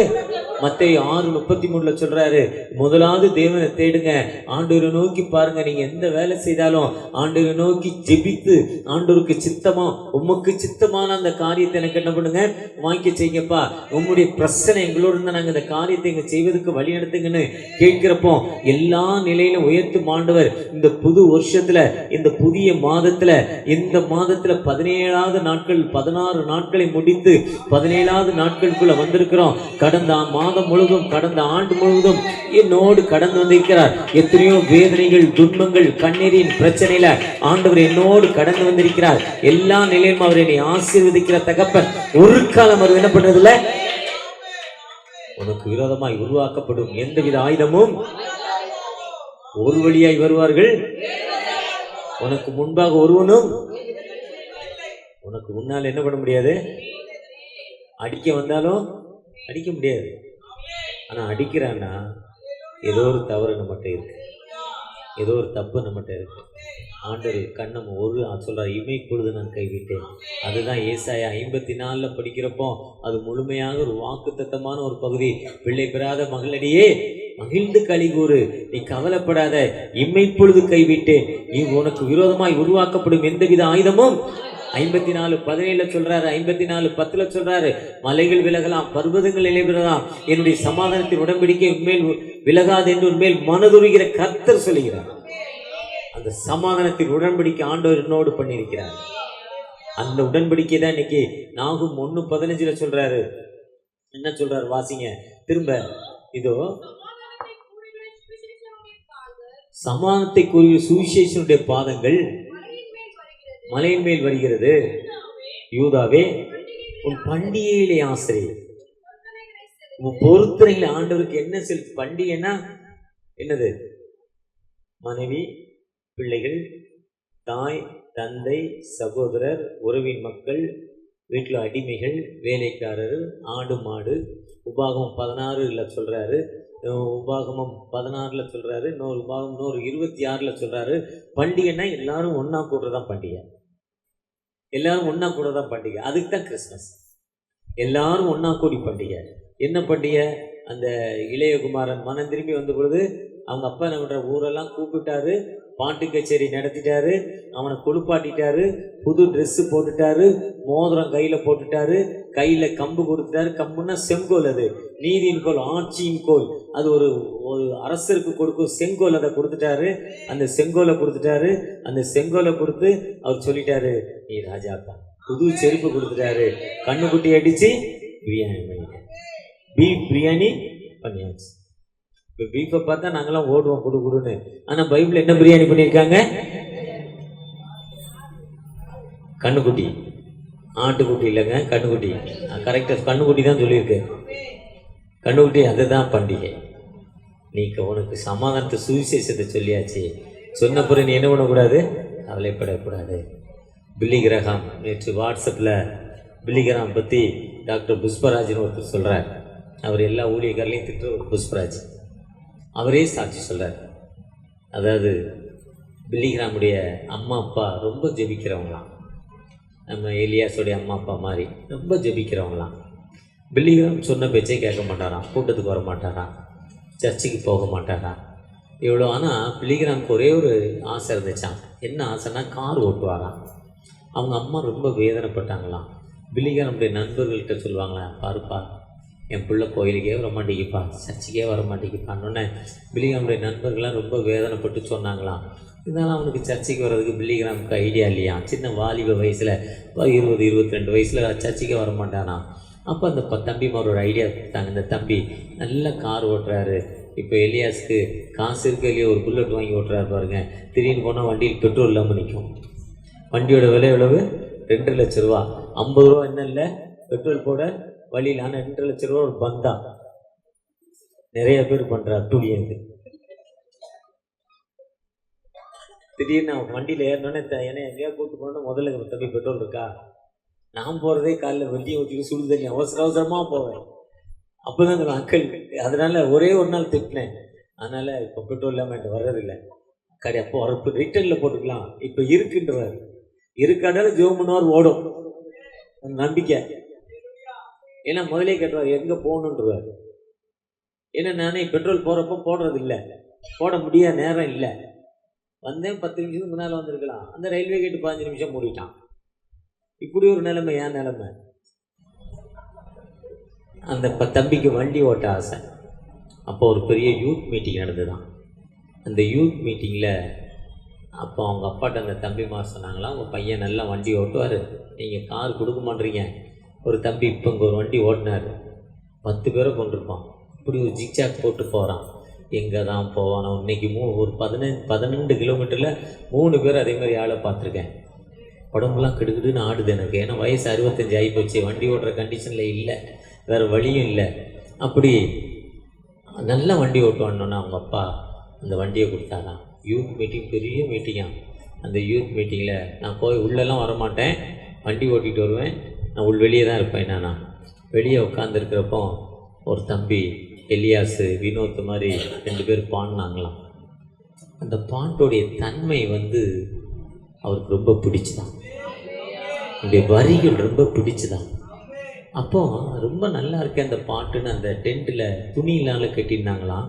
S1: மத்தேயு 6:33 சொல்றாரு, முதலாவது தேவனை தேடுங்க, ஆண்டவரை நோக்கி பாருங்க. நீங்க எந்த வேலை செய்தாலும் ஆண்டவரை நோக்கி ஜெபித்து ஆண்டவருக்கு சித்தமா, உமக்கு சித்தமான அந்த காரியத்தை எனக்கு என்ன பண்ணுங்க, வாங்கி செய்யுங்கப்பா. உங்களுடைய பிரச்சனை எங்களோட இருந்தா நாங்க இந்த காரியத்தை இங்க செய்வதற்கு வழி நடத்துங்கன்னு கேட்கிறப்போ எல்லா நிலையிலும் உயர்த்தும் ஆண்டவர். இந்த புது வருஷத்துல, இந்த புதிய மாதத்துல, இந்த மாதத்துல 17வது நாட்கள், 16 நாட்களை முடித்து 17வது நாட்களுக்குள்ள வந்திருக்கிறோம். கடந்த மாதம் முழுவதும், கடந்த ஆண்டு முழுவதும் என்னோடு கடந்து வந்திருக்கிறார். எத்தனையோ வேதனைகள், துன்பங்கள், கண்ணீரின் பிரச்சனையில ஆண்டவர் என்னோடு கடந்து வந்திருக்கிறார். எல்லா நிலையிலும் அவர் என்னை ஆசீர்வதிக்கிற தகப்பன். ஒரு காலம் அவர் என்ன பண்றதில்ல, உனக்கு விரோதமாய் உருவாக்கப்படும் எந்தவித ஆயுதமும் ஒரு வழியாய் வருவார்கள். உனக்கு முன்பாக ஒருவனும் உனக்கு முன்னால் என்ன பண்ண முடியாது. அடிக்க வந்தாலும் அடிக்க முடியாது. ஆனால் அடிக்கிறான்னா ஏதோ ஒரு தவறு நம்மகிட்ட இருக்கு, ஏதோ ஒரு தப்பு நம்மகிட்ட இருக்கு. ஆண்டவர் கண்ணம் ஒரு சொல்கிறார், இமைப்பொழுது நான் கைவிட்டேன். அதுதான் ஏசாயா 54 படிக்கிறப்போ அது முழுமையாக ஒரு வாக்குத்தத்தமான ஒரு பகுதி. பிள்ளை பெறாத மகளடியே மகிழ்ந்து களிகூறு, நீ கவலைப்படாத, இமைப்பொழுது கைவிட்டேன். நீ உனக்கு விரோதமாய் உருவாக்கப்படும் எந்தவித ஆயுதமும் 54:17 சொல்றாரு, 54:10 சொல்றாரு, மலைகள் விலகலாம், பர்வதங்கள் நிலைபெறலாம், என்னுடைய சமாதானத்தின் உடன்படிக்கை உண்மையில் விலகாது என்று உண்மையில் மனதுருகிற கர்த்தர் சொல்லுகிறார். அந்த சமாதானத்தின் உடன்படிக்கை ஆண்டவர் என்னோடு பண்ணியிருக்கிறார். அந்த உடன்படிக்கை தான் இன்னைக்கு நாகும் 1:15 சொல்றாரு. என்ன சொல்றாரு வாசிங்க திரும்ப. இதோ சமாதானத்தை கூறிய சுவிசேஷனுடைய பாதங்கள் மலையின் மேல் வருகிறது. யூதாவே உன் பண்டிகையிலே ஆசிரி, உன் பொருத்தனைகளை ஆண்டவருக்கு என்ன செலுத்து. பண்டிகைன்னா என்னது? மனைவி, பிள்ளைகள், தாய், தந்தை, சகோதரர், உறவின் மக்கள், வீட்டில் அடிமைகள், வேலைக்காரர், ஆடு மாடு. உபாகமம் 16 சொல்றாரு, உபாகமம் 16 சொல்றாரு, இன்னொரு உபாகம் 26 சொல்றாரு. பண்டிகைன்னா எல்லாரும் ஒன்னா கூடுறதான் பண்டிகை, எல்லாரும் ஒன்னா கூட தான் பண்டிகை. அதுக்கு தான் கிறிஸ்மஸ், எல்லாரும் ஒன்னா கூடி பண்டிகை. என்ன பண்டிகை? அந்த இளையகுமாரன் மனம் திரும்பி வந்த பொழுது அவங்க அப்பா என்ன பண்ற, ஊரெல்லாம் கூப்பிட்டாரு, பாட்டு கச்சேரி நடத்திட்டாரு, அவனை குளிப்பாட்டிட்டாரு, புது ட்ரெஸ்ஸு போட்டுட்டாரு, மோதிரம் கையில் போட்டுட்டாரு, கையில் கம்பு கொடுத்துட்டாரு. கம்புன்னா செங்கோல், அது நீதியின் கோல், ஆட்சியின் கோல். அது ஒரு அரசருக்கு கொடுக்கும் செங்கோல், அதை கொடுத்துட்டாரு. அந்த செங்கோலை கொடுத்துட்டாரு. அந்த செங்கோலை கொடுத்து அவர் சொல்லிட்டாரு, நீ ராஜாப்பா. புது செருப்பு கொடுத்துட்டாரு. கண்ணுக்குட்டி அடிச்சு பிரியாணி பண்ணிட்டேன், பீஃப் பிரியாணி பண்ணியாச்சு. இப்போ பீஃபை பார்த்தா நாங்களாம் ஓடுவோம் குடு குடுன்னு. ஆனால் பைபிள் என்ன பிரியாணி பண்ணியிருக்காங்க? கண்ணுக்குட்டி, ஆட்டுக்குட்டி இல்லைங்க, கண்ணுக்குட்டி. கரெக்டாக கண்ணுக்குட்டி தான் சொல்லியிருக்கு. கண்ணுக்குட்டி, அதுதான் பண்டிகை. நீ உனக்கு சமாதானத்தை சுவிசேஷத்தை சொல்லியாச்சு. சொன்ன பிறகு நீ என்ன பண்ணக்கூடாது? கவலைப்படக்கூடாது. பில்லி கிரஹாம் நேற்று வாட்ஸ்அப்பில் பில்லி கிரஹாம் பற்றி டாக்டர் புஷ்பராஜ்னு ஒருத்தர் சொல்கிறார். அவர் எல்லா ஊழியக்காரலையும் திட்டுற ஒரு புஷ்பராஜ். அவரே சாட்சி சொல்கிறார். அதாவது பில்லி கிரஹாமுடைய அம்மா அப்பா ரொம்ப ஜெபிக்கிறவங்களாம். நம்ம எலியாஸோடைய அம்மா அப்பா மாதிரி ரொம்ப ஜெபிக்கிறவங்களாம். பில்லி கிரஹாம் சொன்ன பேச்சே கேட்க மாட்டாராம், கூட்டத்துக்கு வர மாட்டாராம், சர்ச்சுக்கு போக மாட்டாராம், இவ்வளோ. ஆனால் பில்லி கிரஹாமுக்கு ஒரே ஒரு ஆசை இருந்துச்சான். என்ன ஆசைன்னா, கார் ஓட்டுவாராம். அவங்க அம்மா ரொம்ப வேதனைப்பட்டாங்களாம். பில்லி கிரஹாமுடைய நண்பர்கள்கிட்ட சொல்லுவாங்களாம், பாருப்பா என் பிள்ளை கோயிலுக்கே வர மாட்டேங்கிப்பா, சர்ச்சுக்கே வர மாட்டேங்கிப்பான்னொன்னே பில்லி கிரஹாமுடைய நண்பர்கள்லாம் ரொம்ப வேதனைப்பட்டு சொன்னாங்களாம். இருந்தாலும் அவனுக்கு சர்ச்சைக்கு வர்றதுக்கு பில்லி கிரஹாமுக்கு ஐடியா இல்லையா. சின்ன வாலிப வயசில் 20-22 வயசில் சர்ச்சைக்கே வர மாட்டானா. அப்போ அந்த தம்பிமார் ஒரு ஐடியா கொடுத்தாங்க. இந்த தம்பி நல்ல கார் ஓட்டுறாரு, இப்போ எலியாஸ்க்கு காசு இருக்க இல்லையோ ஒரு புல்லட் வாங்கி ஓட்டுறாரு பாருங்க. திடீர்னு போனால் வண்டியில் பெட்ரோல் இல்லாமல் நிற்கும். வண்டியோட விலை எவ்வளவு? 2 லட்ச ரூபா. 50 ரூபா என்ன இல்லை பெட்ரோல் போட வழியில். ஆனால் 2 லட்ச ரூபா ஒரு பந்தா நிறைய பேர் பண்ணுறா துணியது. திடீர்னு அவன் வண்டியில் ஏறினோன்னே ஏன்னா எங்கேயா கூப்பிட்டு போனோன்னா முதல்ல தம்பி பெட்ரோல் இருக்கா? நான் போகிறதே காலையில் வெள்ளியை ஊற்றிட்டு சுடு தண்ணி அவசரமாக போவேன். அப்போ தான் அந்த அங்கிள், அதனால் ஒரே ஒரு நாள் திட்டினேன். அதனால் இப்போ பெட்ரோல் இல்லாமல் என்கிட்ட வர்றதில்லை. கடை அப்போ வரப்பு ரிட்டர்னில் போட்டுக்கலாம் இப்போ இருக்குன்றவர். இருக்காண்டாலும் ஜோம் பண்ணுவார், ஓடும் நம்பிக்கை. ஏன்னா முதலே கேட்டுவார் எங்கே போகணுன்றவார். ஏன்னா நானே பெட்ரோல் போகிறப்போ போடுறது இல்லை, போட முடியாத நேரம் இல்லை. வந்தேன் 10 நிமிஷத்துக்கு முன்னால் வந்திருக்கலாம். அந்த ரயில்வே கேட்டு 15 நிமிஷம் மூடிட்டான். இப்படி ஒரு நிலைமை, ஏன் நிலைமை? அந்த தம்பிக்கு வண்டி ஓட்ட ஆசை. அப்போ ஒரு பெரிய யூத் மீட்டிங் நடந்துதான். அந்த யூத் மீட்டிங்கில் அப்போ அவங்க அப்பாட்ட அந்த தம்பிமார் சொன்னாங்களாம், உங்கள் பையன் நல்லா வண்டி ஓட்டுவார், நீங்கள் கார் கொடுக்க மாட்டீங்க. ஒரு தம்பி இப்போ இங்கே ஒரு வண்டி ஓட்டினார், 10 பேரை கொண்டிருப்பான். இப்படி ஒரு ஜிக்ஜாக் போட்டு போகிறான். எங்கே தான் போவானோ. இன்றைக்கி ஒரு 12 கிலோமீட்டரில் 3 பேர் அதே மாதிரி ஆளை பார்த்துருக்கேன். உடம்புலாம் கிடுக்கிடுன்னு ஆடுது எனக்கு. ஏன்னா வயசு 65 ஆகிப்போச்சு, வண்டி ஓட்டுற கண்டிஷனில் இல்லை, வேறு வழியும் இல்லை. அப்படி நல்லா வண்டி ஓட்டுவானோன்னா அவங்க அப்பா அந்த வண்டியை கொடுத்தாராம். யூத் மீட்டிங், பெரிய மீட்டிங்காக அந்த யூத் மீட்டிங்கில் நான் போய் உள்ளெல்லாம் வரமாட்டேன், வண்டி ஓட்டிகிட்டு வருவேன், நான் வெளியே தான் இருப்பேன். நான் வெளியே உட்காந்துருக்கிறப்போ ஒரு தம்பி எலியாசு வினோத் மாதிரி 2 பேர் பாடினாங்களாம். அந்த பாட்டோடைய தன்மை அவருக்கு ரொம்ப பிடிச்சுதான், இந்த வரிகள் ரொம்ப பிடிச்சுதான். அப்போது ரொம்ப நல்லா இருக்கேன் அந்த பாட்டுன்னு அந்த டென்ட்டில் துணியினால கட்டியிருந்தாங்களாம்.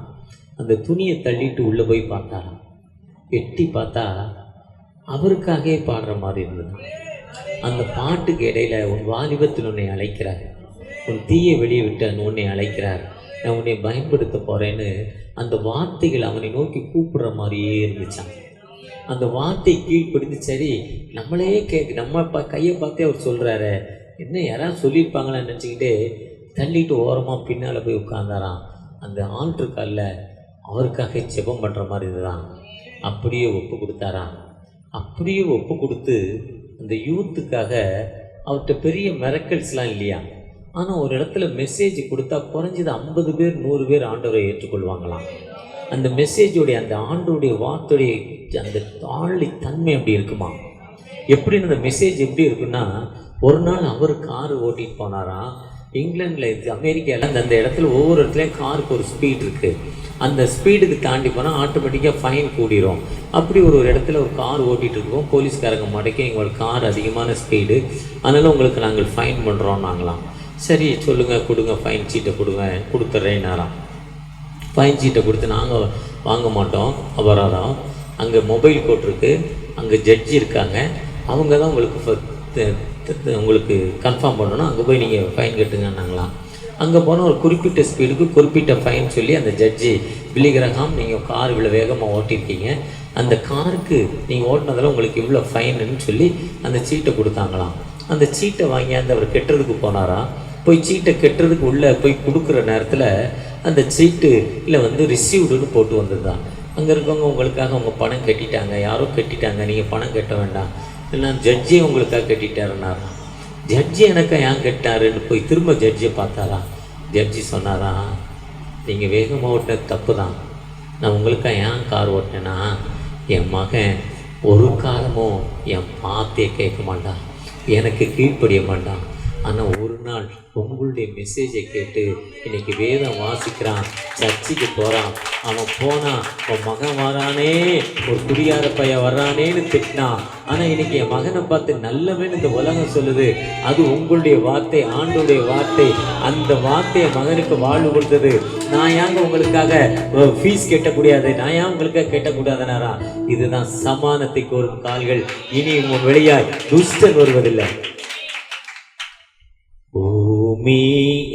S1: அந்த துணியை தள்ளிட்டு உள்ளே போய் பார்த்தாராம். எட்டி பார்த்தா அவருக்காகவே பாடுற மாதிரி இருந்தது. அந்த பாட்டுக்கு இடையில உன் வாலிபத்தில் உன்னை அழைக்கிறார், உன் தீயை வெளியே விட்டு உன்னை அழைக்கிறார், நான் உன்னை பயன்படுத்த போகிறேன்னு அந்த வார்த்தைகள் அவனை நோக்கி கூப்பிடுற மாதிரியே இருந்துச்சான். அந்த வார்த்தை கீழ்ப்படிந்து சரி நம்மளே நம்ம கையை பார்த்தே அவர் சொல்கிறாரு, என்ன யாராவது சொல்லியிருப்பாங்களான்னு நினச்சிக்கிட்டு தள்ளிட்டு ஓரமாக பின்னால் போய் உட்கார்ந்தாராம். அந்த ஆல்ட்ருக்காலில் அவருக்காக ஜெபம் பண்ணுற மாதிரி இதுதான். அப்படியே ஒப்பு கொடுத்தாராம். அப்படியே ஒப்பு கொடுத்து அந்த யூத்துக்காக அவர்கிட்ட பெரிய மிரக்கல்ஸ்லாம் இல்லையா, ஆனால் ஒரு இடத்துல மெசேஜ் கொடுத்தா குறைஞ்சது 50 பேர் 100 பேர் ஆண்டவரை ஏற்றுக்கொள்வாங்களாம். அந்த மெசேஜோடைய அந்த ஆண்டோடைய வார்த்தையுடைய அந்த தாழி தன்மை அப்படி இருக்குமா? எப்படின்னு அந்த மெசேஜ் எப்படி இருக்குன்னா, ஒரு நாள் அவர் கார் ஓட்டிகிட்டு போனாராம். இங்கிலாண்டில் அமெரிக்காவில் அந்த இடத்துல ஒவ்வொரு இடத்துலையும் காருக்கு ஒரு ஸ்பீட் இருக்குது. அந்த ஸ்பீடுக்கு தாண்டி போனால் ஆட்டோமேட்டிக்காக ஃபைன் கூடிரும். அப்படி ஒரு இடத்துல ஒரு கார் ஓட்டிகிட்டு இருக்கோம், போலீஸ்காரங்க மாட்டேங்க எங்களோட கார் அதிகமான ஸ்பீடு, அதனால் உங்களுக்கு நாங்கள் ஃபைன் பண்ணுறோம் நாங்களாம். சரி சொல்லுங்கள், கொடுங்க ஃபைன் சீட்டை கொடுத்துட்றேன்னாராம். ஃபைன் சீட்டை கொடுத்து நாங்கள் வாங்க மாட்டோம், அபராதம். அங்கே மொபைல் கோர்ட் இருக்குது, அங்கே ஜட்ஜி இருக்காங்க, அவங்க தான் உங்களுக்கு கன்ஃபார்ம் பண்ணணும், அங்கே போய் நீங்கள் ஃபைன் கட்டுங்கன்னாங்களாம். அங்கே போனால் ஒரு குறிப்பிட்ட ஸ்பீடுக்கு குறிப்பிட்ட ஃபைன் சொல்லி அந்த ஜட்ஜி பில்லிகிரஹாம் நீங்கள் கார் இவ்வளோ வேகமாக ஓட்டியிருக்கீங்க, அந்த காருக்கு நீங்கள் ஓட்டினதில் உங்களுக்கு இவ்வளோ ஃபைனுன்னு சொல்லி அந்த சீட்டை கொடுத்தாங்களாம். அந்த சீட்டை வாங்கியாந்து அவர் கெட்டுறதுக்கு போனாராம். போய் சீட்டை கெட்டுறதுக்கு உள்ளே போய் கொடுக்குற நேரத்தில் அந்த சீட்டில் ரிசீவ்டுன்னு போட்டு வந்ததுதான். அங்கே இருக்கவங்க உங்களுக்காக அவங்க பணம் கட்டிட்டாங்க, யாரோ கட்டிட்டாங்க, நீங்கள் பணம் கட்ட வேண்டாம், இல்லை ஜட்ஜே உங்களுக்காக கட்டிட்டாருன்னாராம். ஜட்ஜி எனக்கு ஏன் கட்டாருன்னு போய் திரும்ப ஜட்ஜியை பார்த்தாரா. ஜட்ஜி சொன்னாரா, நீங்கள் வேகமாக ஓட்டினது தப்பு தான், நான் உங்களுக்காக ஏன் கார் ஓட்டினேன்னா என் மகன் ஒரு காலமும் என் வார்த்தையை கேட்க மாட்டான், எனக்கு கீழ்ப்படிய மாட்டான், ஆனால் ஒரு நாள் உங்களுடைய மெசேஜை கேட்டு இன்னைக்கு வேதம் வாசிக்கிறான், சர்ச்சுக்கு போகிறான், அவன் போனான் உன் மகன் வரானே, ஒரு குடியார பையன் வர்றானேன்னு திட்டினான், ஆனால் இன்னைக்கு என் மகனை பார்த்து நல்லவன் இந்த உலகம் சொல்லுது, அது உங்களுடைய வார்த்தை, ஆண்டோடைய வார்த்தை, அந்த வார்த்தையை மகனுக்கு வாழ்வு கொடுத்தது, நான் ஏங்க உங்களுக்காக ஃபீஸ் கட்டக்கூடாது, நான் ஏன் உங்களுக்காக கட்டக்கூடாதுனாரா. இதுதான் சமானத்தை கோரும் கால்கள், இனி உன் வெளியாய் துஷ்டன் வருவதில்லை. பூமி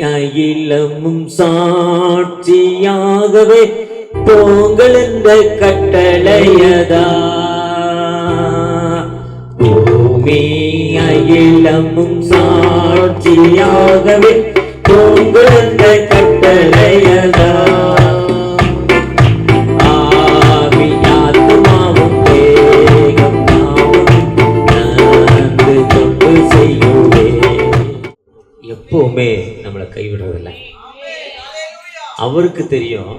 S1: அகிலமும் சாட்சியாகவே போங்கள் என்ற கட்டளையதா. பூமி அகிலமும் சாட்சியாகவே போங்கள் என்ற கட்டளையதா. ஆவியாத்மாவும் தேகம் நாமும் நன்கு தொண்டு செய்யுவே. எப்பவுமே நம்மளை கைவிடுறதில்லை. அவருக்கு தெரியும்.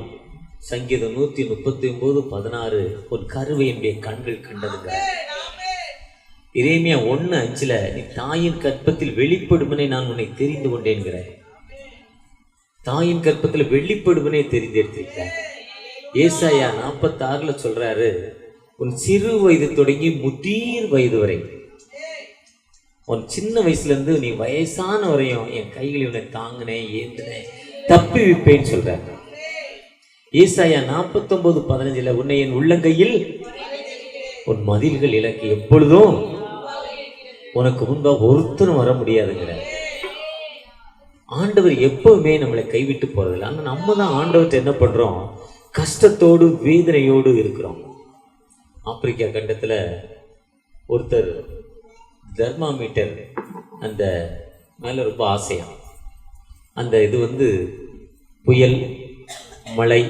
S1: சங்கீதம் 139:16 ஒரு கருவை என்னுடைய கண்கள் கண்டதுங்க. எரேமியா 1:5 நீ தாயின் கற்பத்தில் வெளிப்படுவனை நான் உன்னை தெரிந்து கொண்டேன்கிற. தாயின் கற்பத்தில் வெளிப்படுவனை தெரிந்தெடுத்திருக்கிறார். ஏசாயா 46 சொல்றாரு, உன் சிறு வயது தொடங்கி முதிர் வயது வரை, உன் சின்ன வயசுல இருந்து நீ வயசான வரையும் என் கைகளில் உன்னை தாங்கினேன், ஏந்தினேன், தப்பி வைப்பேன்னு சொல்றாரு. ஏசாயா 49:15 உன்னை என் உள்ளங்கையில் உன் மதில்கள் இலக்கு எப்பொழுதும் உனக்கு முன்பாக ஒருத்தரும் வர முடியாதுங்கிற. ஆண்டவர் எப்பவுமே நம்மளை கைவிட்டு போறதில்லை. ஆனால் நம்ம தான் ஆண்டவர்கிட்ட என்ன பண்றோம், கஷ்டத்தோடு வேதனையோடு இருக்கிறோம். ஆப்பிரிக்கா கண்டத்துல ஒருத்தர் தெர்மாமீட்டர் அந்த மேல ரொம்ப ஆசையா, அந்த இது புயல் மழை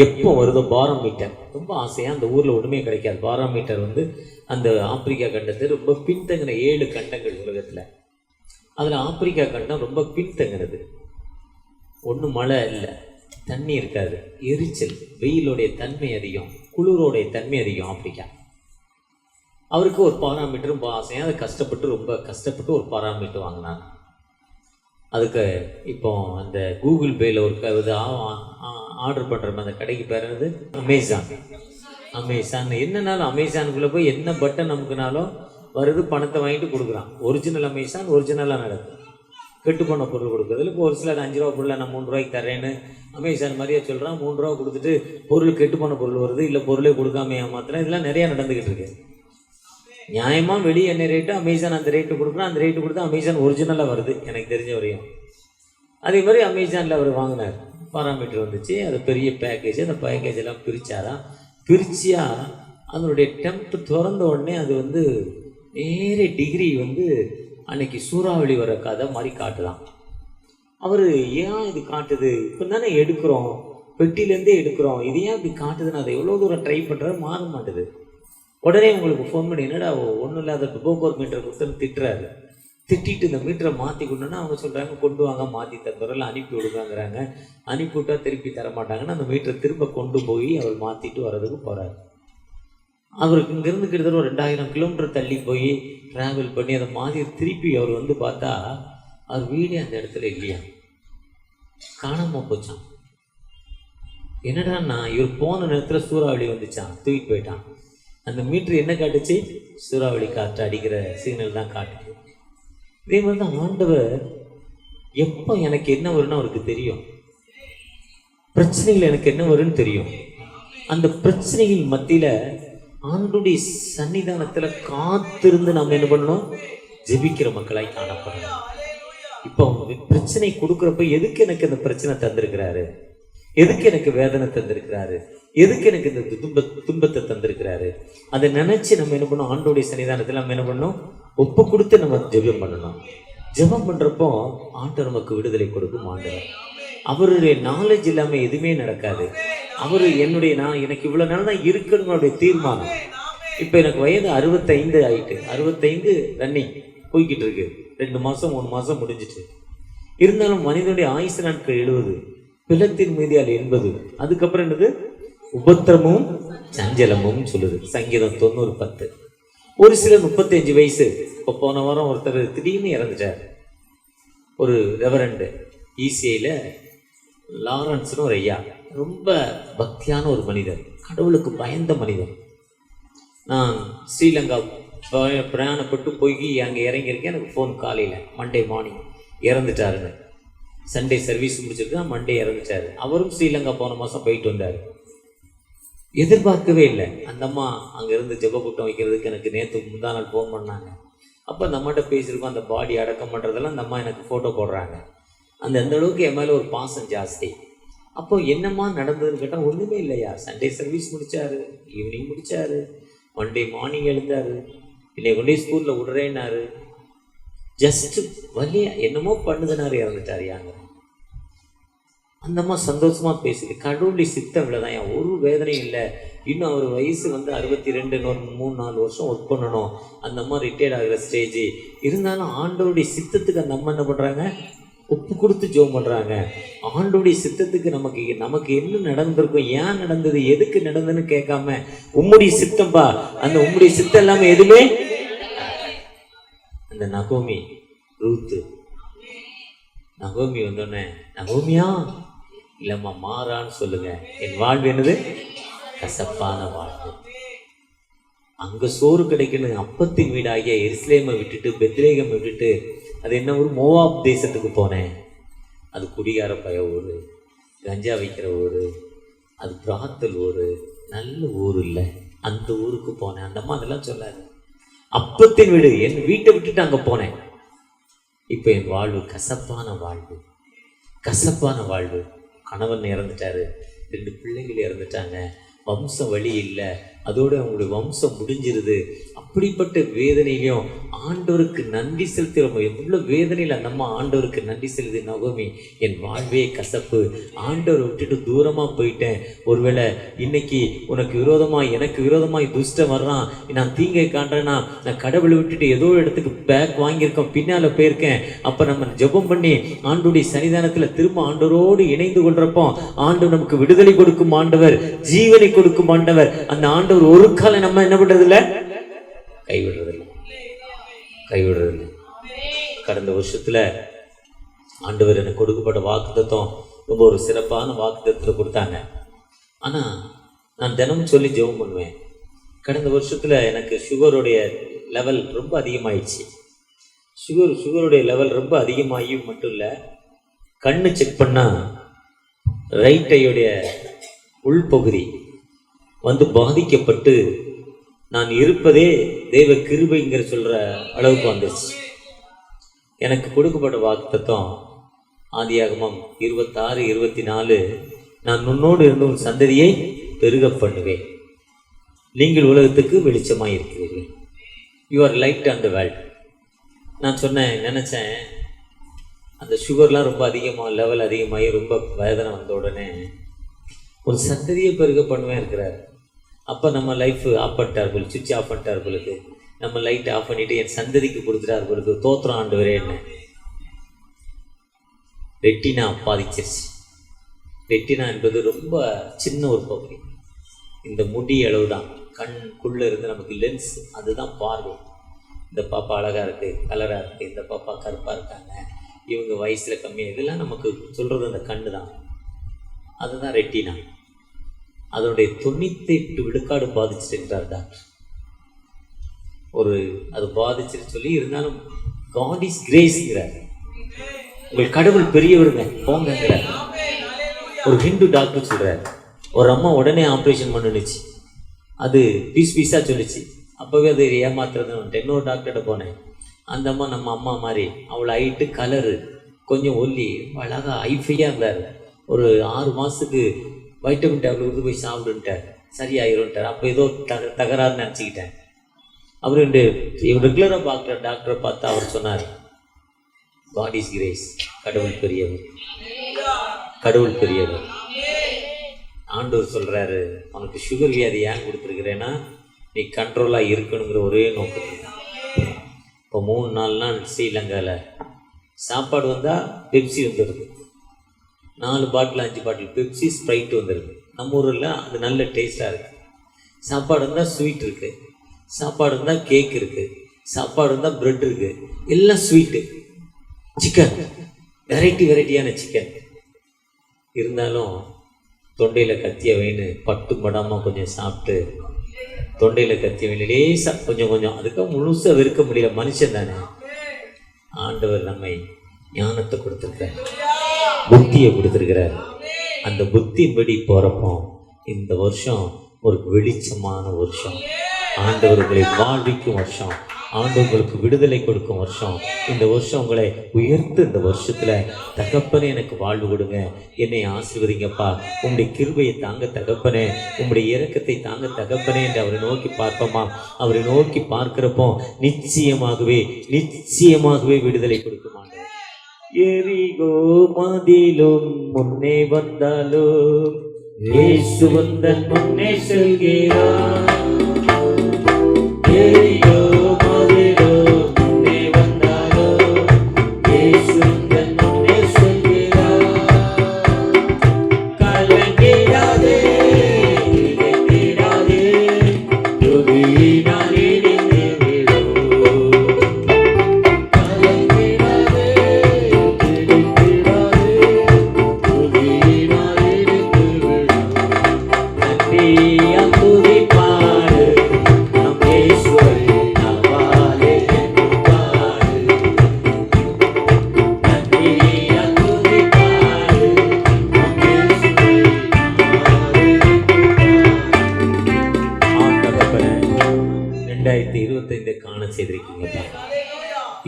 S1: எப்போ வருதோ பாரோமீட்டர் ரொம்ப ஆசையாக, அந்த ஊரில் ஒன்றுமே கிடைக்காது. பாரோமீட்டர் அந்த ஆப்பிரிக்கா கண்டத்தை ரொம்ப பின்தங்கின 7 கண்டங்கள் உலகத்தில், அதில் ஆப்பிரிக்கா கண்டம் ரொம்ப பின்தங்கினது. ஒன்றும் மழை இல்லை, தண்ணி இருக்காது, எரிச்சல், வெயிலுடைய தன்மை அதிகம், குளிரோடைய தன்மை அதிகம் ஆப்பிரிக்கா. அவருக்கு ஒரு பாராமீட்டர் ரொம்ப ஆசையாக அதை ரொம்ப கஷ்டப்பட்டு ஒரு பாராமீட்டர் வாங்கினார். அதுக்கு இப்போ அந்த கூகுள் பேயில் ஒரு இது ஆர்டர் பண்ணுற அந்த கடைக்கு பேர் என்னது? அமேசான். என்னன்னாலும் அமேசானுக்குள்ளே போய் என்ன பட்டன் நமக்குனாலும் வருது, பணத்தை வாங்கிட்டு கொடுக்குறான். ஒரிஜினல் அமேசான் ஒரிஜினலாக நடக்குது. கெட்டு போன பொருள் கொடுக்குறதுல இப்போ ஒரு சிலர் 5 ரூபா பொருளை நான் 3 ரூபாய்க்கு தரேன்னு அமேசான் மாதிரியே சொல்கிறான். 3 ரூபா கொடுத்துட்டு பொருள் கெட்டு போன பொருள் வருது, இல்லை பொருளே கொடுக்காம ஏமாத்துறேன். இதெல்லாம் நிறையா நடந்துக்கிட்டு இருக்கு. நியாயமாக வெளியே என்ன ரேட்டு, அமேசான் அந்த ரேட்டு கொடுக்குறான். அந்த ரேட்டு கொடுத்தா அமேசான் ஒரிஜினலாக வருது எனக்கு தெரிஞ்ச வரையும். அதே மாதிரி அமேசானில் அவர் வாங்கினார், பாராமீட்டர் வந்துச்சு. அது பெரிய பேக்கேஜ். அந்த பேக்கேஜ் எல்லாம் பிரிச்சியா அதனுடைய டெம்ப் திறந்த உடனே அது நேரே டிகிரி அன்னைக்கு சூறாவளி வர கதை மாதிரி காட்டுதான். அவர் ஏன் இது காட்டுது, இப்போ தானே எடுக்கிறோம், பெட்டிலேருந்தே எடுக்கிறோம், இது ஏன் இப்படி காட்டுதுன்னு அதை எவ்வளோ தூரம் ட்ரை பண்ணுறது மாற மாட்டுது. உடனே உங்களுக்கு ஃபோன் பண்ணி என்னடா ஒன்றும் இல்லாத போர் மீட்டர் கொடுத்துன்னு திட்டுறாரு. திட்டிட்டு இந்த மீட்டரை மாற்றி கொண்டுன்னா அவங்க சொல்கிறாங்க கொண்டு வாங்க மாற்றி தந்துடுறல அனுப்பி விடுங்கிறாங்க. அனுப்பி விட்டா திருப்பி தரமாட்டாங்கன்னா அந்த மீட்டரை திரும்ப கொண்டு போய் அவர் மாற்றிட்டு வர்றதுக்கு போகிறார். அவருக்கு இங்கேருந்து கிட்டத்தட்ட ஒரு 2000 கிலோமீட்டர் தள்ளி போய் ட்ராவல் பண்ணி அதை மாதிரி திருப்பி அவர் பார்த்தா அவர் வீடே அந்த இடத்துல இல்லையா, காணாமல் போச்சான். என்னடான்னா இவர் போன நேரத்தில் சூறாவளி வந்துச்சான், தூக்கிட்டு போயிட்டான். அந்த மீட்ரு என்ன காட்டுச்சு? சூறாவளி காற்று அடிக்கிற சிக்னல் தான் காட்டுச்சு. இதே மாதிரி தான் ஆண்டவர் எப்போ எனக்கு என்ன வரும்னு அவருக்கு தெரியும். பிரச்சனைகள் எனக்கு என்ன வரும்னு தெரியும். அந்த பிரச்சனைகள் மத்தியில் ஆண்டுடைய சன்னிதானத்தில் காத்திருந்து நாம் என்ன பண்ணணும்? ஜெபிக்கிற மக்களாய் காணப்படணும். இப்போ பிரச்சனை கொடுக்குறப்ப எதுக்கு எனக்கு அந்த பிரச்சனை தந்திருக்கிறாரு, எதுக்கு எனக்கு வேதனை தந்திருக்கிறாரு, எதுக்கு எனக்கு இந்த துன்பத்தை தந்திருக்கிறாரு, அதை நினைச்சு நம்ம என்ன பண்ணணும்? ஆண்டோடைய சன்னிதானத்தில் நம்ம என்ன பண்ணணும்? ஒப்பு கொடுத்து நம்ம ஜெபம் பண்ணணும். ஜெபம் பண்றப்போ ஆண்டவர் நமக்கு விடுதலை கொடுக்கும். ஆண்டவர் அவருடைய நாலேஜ் இல்லாம எதுவுமே நடக்காது. அவரு எனக்கு இவ்வளவு நாள் தான் இருக்கணும்னுடைய தீர்மானம். இப்ப எனக்கு வயது 65 ஆயிட்டு, 65 ரன்னிங் போய்கிட்டு இருக்கு. 2 மாசம் 3 மாசம் முடிஞ்சிட்டு. இருந்தாலும் மனிதனுடைய ஆயுசு நாட்கள் 70, பிளத்தின் மீதியால் 80. அதுக்கப்புறம் என்னது? உபத்திரமும் சஞ்சலமும் சொல்லுது சங்கீதம் 90:10. ஒரு சிலர் 35 வயசு. இப்போ போன வாரம் ஒருத்தர் திடீர்னு இறந்துட்டார். ஒரு ரெவரண்டு ஈசிஐயில் லாரன்ஸ்னு ஒரு ஐயா, ரொம்ப பக்தியான ஒரு மனிதர், கடவுளுக்கு பயந்த மனிதர். நான் ஸ்ரீலங்கா பிரயாணப்பட்டு போய் அங்கே இறங்கியிருக்கேன். எனக்கு ஃபோன் காலையில் மண்டே மார்னிங் இறந்துட்டாருன்னு. சண்டே சர்வீஸ் முடிச்சிருக்கு, மண்டே இறந்துட்டாரு. அவரும் ஸ்ரீலங்கா போன மாதம் போயிட்டு வந்தார். எதிர்பார்க்கவே இல்லை. அந்த அம்மா அங்கேருந்து ஜெபக்கூட்டம் வைக்கிறதுக்கு எனக்கு நேற்று முந்தா நாள் ஃபோன் பண்ணாங்க. அப்போ அந்த அம்மாட்ட பேசியிருக்கோம். அந்த பாடி அடக்கம் பண்ணுறதெல்லாம் அந்த அம்மா எனக்கு ஃபோட்டோ போடுறாங்க. அந்த அளவுக்கு என் மேலே ஒரு பாசம் ஜாஸ்தி. அப்போ என்னம்மா நடந்ததுன்னு கேட்டால் ஒன்றுமே இல்லையா, சண்டே சர்வீஸ் முடித்தார், ஈவினிங் முடித்தார், மண்டே மார்னிங் எழுந்தார், என்னை கொண்டே ஸ்கூலில் விடுறேன்னாரு, ஜஸ்ட்டு வழியா என்னமோ பண்ணுதுனாரு, இறந்துட்டார். யாங்க அந்த அம்மா சந்தோஷமாக பேசுது. கடவுளை சித்தம் இவ்வளோதான், என் ஒரு வேதனையும் இல்லை. இன்னும் அவர் வயசு 62, 3-4 வருஷம் ஒர்க் பண்ணணும். அந்த அம்மா ரிட்டையர்ட் ஆகிற ஸ்டேஜ். இருந்தாலும் ஆண்டவருடைய சித்தத்துக்கு அந்த அம்மா என்ன பண்ணுறாங்க? ஒப்பு கொடுத்து ஜெபம் பண்ணுறாங்க. ஆண்டவருடைய சித்தத்துக்கு நமக்கு என்ன நடந்திருக்கும், ஏன் நடந்தது, எதுக்கு நடந்ததுன்னு கேட்காம உம்முடைய சித்தம்பா, அந்த உம்முடைய சித்தம் இல்லாமல் எதுவுமே. அந்த நகோமி ரூத்து, நகோமி வந்தோடனே, நகோமியா இல்லம்மா மாறான்னு சொல்லுங்க, என் வாழ்வு என்னது? கசப்பான வாழ்வு. அங்க சோறு கிடைக்கணும். அப்பத்தின் வீடாகிய எருசலேமை விட்டுட்டு, பெத்லேகம் விட்டுட்டு, அது என்ன ஊர்? மோவாப் தேசத்துக்கு போனேன். அது குடிகார பய ஊர், கஞ்சா வைக்கிற ஊர், அது பிராத்தல் ஊர், நல்ல ஊர் இல்லை. அந்த ஊருக்கு போனேன். அந்த அம்மா அதெல்லாம் சொல்லாது. அப்பத்தின் வீடு, என் வீட்டை விட்டுட்டு அங்கே போனேன். இப்போ என் வாழ்வு கசப்பான வாழ்வு, கசப்பான வாழ்வு. கணவன் இறந்துட்டாரு, 2 பிள்ளைகள் இறந்துட்டாங்க, வம்சம் வழி இல்லை, அதோடு அவங்களுடைய வம்சம் முடிஞ்சிருது. அப்படிப்பட்ட வேதனையிலையும் ஆண்டவருக்கு நன்றி செலுத்துகிறோம். எவ்வளோ வேதனையில் அந்த அம்மா ஆண்டவருக்கு நன்றி செலுத்து. நகோமி, என் வாழ்வே கசப்பு, ஆண்டவரை விட்டுட்டு தூரமாக போயிட்டேன். ஒருவேளை இன்னைக்கு உனக்கு விரோதமாக எனக்கு விரோதமாக துஷ்டம் வர்றான், நான் தீங்கை காண்றேன்னா, நான் கடவுளை விட்டுட்டு ஏதோ இடத்துக்கு பேக் வாங்கியிருக்கோம், பின்னால் போயிருக்கேன். அப்போ நம்ம ஜெபம் பண்ணி ஆண்டவருடைய சன்னிதானத்தில் திரும்ப ஆண்டவரோடு இணைந்து கொள்றப்போ ஆண்டவர் நமக்கு விடுதலை கொடுக்கும் ஆண்டவர், ஜீவனை கொடுக்கும் ஆண்டவர். அந்த ஆண்டவர் ஒரு காலம் நம்ம என்ன பண்றது இல்லை, கைவிடுறதில்லை. கடந்த வருஷத்தில் ஆண்டவர் எனக்கு கொடுக்கப்பட்ட வாக்குத்தத்தம் ரொம்ப ஒரு சிறப்பான வாக்குத்தத்தத்தை கொடுத்தாங்க. ஆனால் நான் தினமும் சொல்லி ஜெபம் பண்ணுவேன். கடந்த வருஷத்தில் எனக்கு சுகருடைய லெவல் ரொம்ப அதிகமாகிடுச்சு. சுகருடைய லெவல் ரொம்ப அதிகமாகியும் மட்டும் இல்லை, கண்ணு செக் பண்ணால் ரைட் ஐயுடைய உள்பகுதி பாதிக்கப்பட்டு நான் இருப்பதே தேவ கிருபைங்கிற சொல்கிற அளவுக்கு வந்துச்சு. எனக்கு கொடுக்கப்பட்ட வாக்குத்தத்தம் ஆதியாகமம் 26:24, நான் உன்னோடு இருந்து உன் சந்ததியை பெருக பண்ணுவேன், நீங்கள் உலகத்துக்கு வெளிச்சமாக இருக்கிறீர்கள், you are light on the world. நான் நினச்சேன் அந்த சுகர்லாம் ரொம்ப அதிகமாக லெவல் அதிகமாகி ரொம்ப வேதனை வந்த உடனே ஒரு சந்ததியை பெருக பண்ணுவேன் இருக்கிறார். அப்போ நம்ம லைஃப் ஆஃப் பண்ணிட்டார் போல, சுவிட்ச் ஆஃப் பண்ணிட்டார் பொழுது நம்ம லைட் ஆஃப் பண்ணிவிட்டு என் சந்ததிக்கு கொடுத்துட்டார் பொழுது தோத்திரம் ஆண்டவரே. என்ன ரெட்டினா பாதிச்சிருச்சு. ரெட்டினா என்பது ரொம்ப சின்ன ஒரு பகுதி, இந்த முடி அளவு தான், கண்குள்ளே இருந்து நமக்கு லென்ஸ், அதுதான் பார்வை. இந்த பாப்பா அழகாக இருக்குது, கலராக இருக்குது, இந்த பாப்பா கருப்பாக இருக்காங்க, இவங்க வயசில் கம்மியாக, இதெல்லாம் நமக்கு சொல்கிறது அந்த கண்ணு தான், அதுதான் ரெட்டினா. அதனுடைய 98 விழுக்காடு பாதிச்சிருக்கிறார் டாக்டர். அது பாதிச்சுன்னு சொல்லி இருந்தாலும் காட் இஸ் கிரேஸ்ங்கிறார், உங்கள் கடவுள் பெரியவருங்க போங்கிறார். ஒரு ஹிந்து டாக்டர் சொல்கிறார். ஒரு அம்மா உடனே ஆப்ரேஷன் பண்ணுச்சு, அது பீஸாக சொல்லிச்சு. அப்போவே அது ஏமாத்துறதுன்னு இன்னொரு டாக்டர்கிட்ட போனேன். அந்த அம்மா நம்ம அம்மா மாதிரி, அவளை ஹைட்டு, கலரு, கொஞ்சம் ஒல்லி, அழகாக ஐஃபையாக இருந்தார். ஒரு 6 மாதத்துக்கு வைட்டமின் டேப்லெட் கொடுத்து போய் சாப்பிடுன்ட்டார், சரியாயிரும்ட்டார். அப்போ ஏதோ தகராறுன்னு நினச்சிக்கிட்டேன். அப்புறம் ரெகுலராக பார்க்குற டாக்டரை பார்த்து அவர் சொன்னார், காட் இஸ் கிரேஸ், கடவுள் பெரியவர். ஆண்டவர் சொல்கிறாரு, உனக்கு சுகர் வியாதி ஏன் கொடுத்துருக்குறேன்னா நீ கண்ட்ரோலாக இருக்கணுங்கிற ஒரே நோக்கம். இப்போ 3-4 நாள் ஸ்ரீலங்காவில் சாப்பாடு வந்தால் பெப்சி வந்துடுது, 4 பாட்டில் 5 பாட்டில் பெப்சி, ஸ்ப்ரைட்டு வந்துடுது. நம்ம ஊரில் அது நல்ல டேஸ்ட்டாக இருக்குது. சாப்பாடு இருந்தால் ஸ்வீட் இருக்குது, சாப்பாடு இருந்தால் கேக் இருக்குது, சாப்பாடு இருந்தால் ப்ரெட் இருக்குது, எல்லாம் ஸ்வீட்டு. சிக்கன், வெரைட்டியான சிக்கன் இருந்தாலும் தொண்டையில் கத்திய வேணு பட்டு படாமல் கொஞ்சம் சாப்பிட்டு, தொண்டையில் கத்திய வேணு லேசாக கொஞ்சம், அதுக்காக முழுசாக வெறுக்க முடியல. மனுஷன் தானே. ஆண்டவர் நம்மை ஞானத்தை கொடுத்துருக்கார், புத்தியை கொடுத்துருக்கிறார். அந்த புத்தியின்படி போகிறப்போ இந்த வருஷம் ஒரு வெளிச்சமான வருஷம், ஆண்டவர் உங்களை வாழ்விக்கும் வருஷம், ஆண்டவர் உங்களுக்கு விடுதலை கொடுக்கும் வருஷம். இந்த வருஷம் உங்களை உயர்த்து, இந்த வருஷத்தில் தகப்பனே எனக்கு வாழ்வு கொடுங்க, என்னை ஆசீர்வதிங்கப்பா, உங்களுடைய கிருபையை தாங்க தகப்பனே, உங்களுடைய இரக்கத்தை தாங்க தகப்பனே என்று அவரை நோக்கி பார்ப்போமா? அவரை நோக்கி பார்க்கிறப்போ நிச்சயமாகவே விடுதலை கொடுக்கும் ஆண்டவர். எரிகோ மதிலும் முன்னே வந்தாலும் இயேசு வந்தன் முன்னே செல்கிறார். எரிகோ மதிலும் முன்னே வந்தாலும் இயேசு வந்தன் முன்னே செல்கிறார். கலங்கிடாதே, திகைத்திடாதே, துதியினால் இடிந்து விழும். கலங்கிடாதே, திகைத்திடாதே, துதியினால் இடிந்து விழும். நன்றியால் துதிப்பாடு, நம் இயேசுவை நம்பாலே என்றும் பாடு. நன்றியால் துதிப்பாடு, நம் இயேசுவை நம்பாலே என்றும் பாடு. 2025 காண செய்திருக்கீங்கப்பா.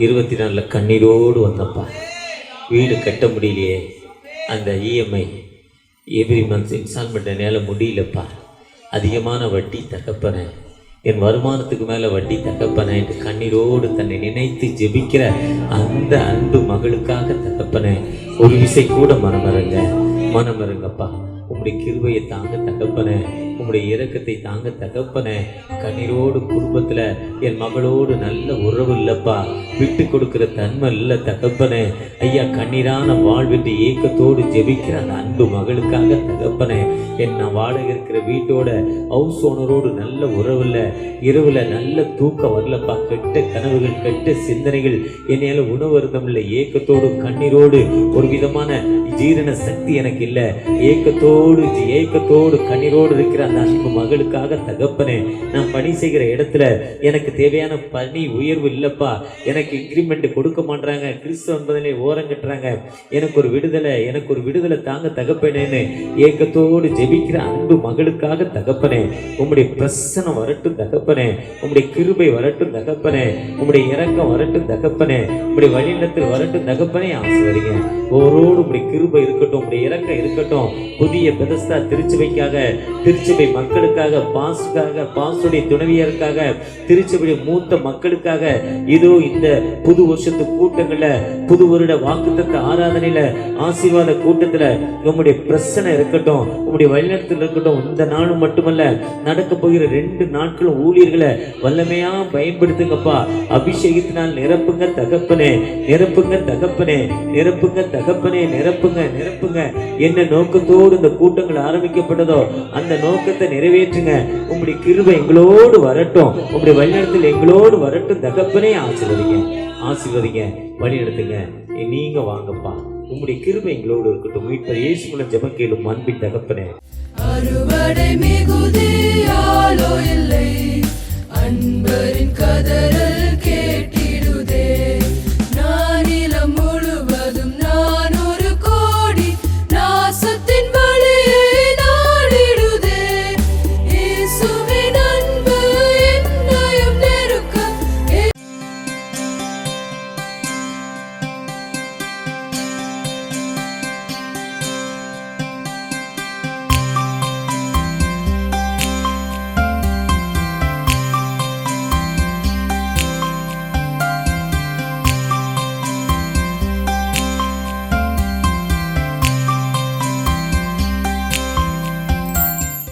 S1: 24 கண்ணீரோடு வந்தப்பா, வீடு கட்ட முடியலையே, அந்த இஎம்ஐ எவ்ரி மந்த் இன்ஸ்டால்மெண்ட் என்னால் முடியலப்பா, அதிகமான வட்டி தகப்பன, என் வருமானத்துக்கு மேலே வட்டி தகப்பன என்று கண்ணீரோடு தன்னை நினைத்து ஜெபிக்கிற அந்த அன்பு மகளுக்காக தகப்பன ஒரு விசை கூட மனமிறங்கப்பா. உம்முடைய கிருபையை தாங்க தகப்பனே, உம்முடைய இரக்கத்தை தாங்க தகப்பனே. கண்ணீரோடு குடும்பத்துல என் மகளோடு நல்ல உறவு இல்லப்பா, விட்டு கொடுக்கிற தன்மை இல்லை தகப்பனே. ஐயா, கண்ணீரான வாழ்விட்டு ஏக்கத்தோடு ஜெபிக்கிற அந்த அன்பு மகளுக்காக தகப்பனே, என்ன வாடகை இருக்கிற வீட்டோட ஹவுஸ் ஓனரோடு நல்ல உறவு இல்லை, இரவுல நல்ல தூக்கம் வரலப்பா, கெட்ட கனவுகள் கெட்ட சிந்தனைகள், என்னையால உணவு அருந்தம் இல்லை, ஏக்கத்தோடு கண்ணீரோடு ஒரு விதமான ஜீரண சக்தி எனக்கு இல்லை, ஏக்கத்தோடு கண்ணீரோடு இருக்கிற அந்த அன்பு மகளுக்காக தகப்பனே. நான் பணி செய்கிற இடத்துல எனக்கு தேவையான பணி உயர்வு இல்லப்பா, எனக்கு இன்க்ரிமெண்ட் கொடுக்க மாட்டாங்க, கிறிஸ்துவ என்பதிலே ஓரம் கட்டுறாங்க, எனக்கு ஒரு விடுதலை தாங்க தகப்பனேன்னு ஏக்கத்தோடு ஜெபிக்கிற அன்பு மகளுக்காக தகப்பனே, உம்முடைய பிரசனம் வரட்டும் தகப்பனே, உம்முடைய கிருபை வரட்டும் தகப்பனே, உம்முடைய இரக்கம் வரட்டும் தகப்பனே, உம்முடைய வழிநடத்தல் வரட்டும் தகப்பனே. ஆசீர்வதிங்க ஒவ்வொருவரோடு உம்முடைய கிருபை இருக்கட்டும், உம்முடைய இரக்கம் இருக்கட்டும். புதிய பெதஸ்தா திருச்சபைக்காக, திருச்சபை மக்களுக்காக, பாஸ்டருடைய துணைவியருக்காக, திருச்சபையுடைய மூத்த மக்களுக்காக, இதோ இந்த புது வருஷத்து கூட்டங்கள்ல, புது வருட வாக்குத்தத்த ஆராதனையில, ஆசீர்வாத கூட்டத்துல உம்முடைய பிரசனை இருக்கட்டும், உம்முடைய வழிநடத்தல் இருக்கட்டும். இந்த நாளும் மட்டுமல்ல, நடக்க போகிற 2 நாட்களும் ஊழியர்களை வல்லமையா பயன்படுத்துங்கப்பா. அபிஷேகத்தினால் நிரப்புங்க தகப்பனே, நிரப்புங்க தகப்பனே, நிரப்புங்க தகப்பனே, நிரப்புங்க நிரப்புங்க. என்ன நோக்கத்தோடு இந்த கூட்டங்கள் ஆரம்பிக்கப்பட்டதோ அந்த நோக்கத்தை நிறைவேற்றுங்க. உம்முடைய கிருபை எங்களோடு வரட்டும், உம்முடைய வழிநடத்தல் எங்களோடு வரட்டும் தகப்பனே. ஆசீர்வதிங்க, வழி நடத்துங்க. நீங்க வாங்கப்பா, உம்முடைய கிருபை எங்களோடு இருக்கட்டும். மீட்பர் இயேசு மூலம் ஜெபம் கேளும் அன்பின் தகப்பனே.
S2: அறுவடை மிகுதியாலோ இல்லை, அன்பரின் கதற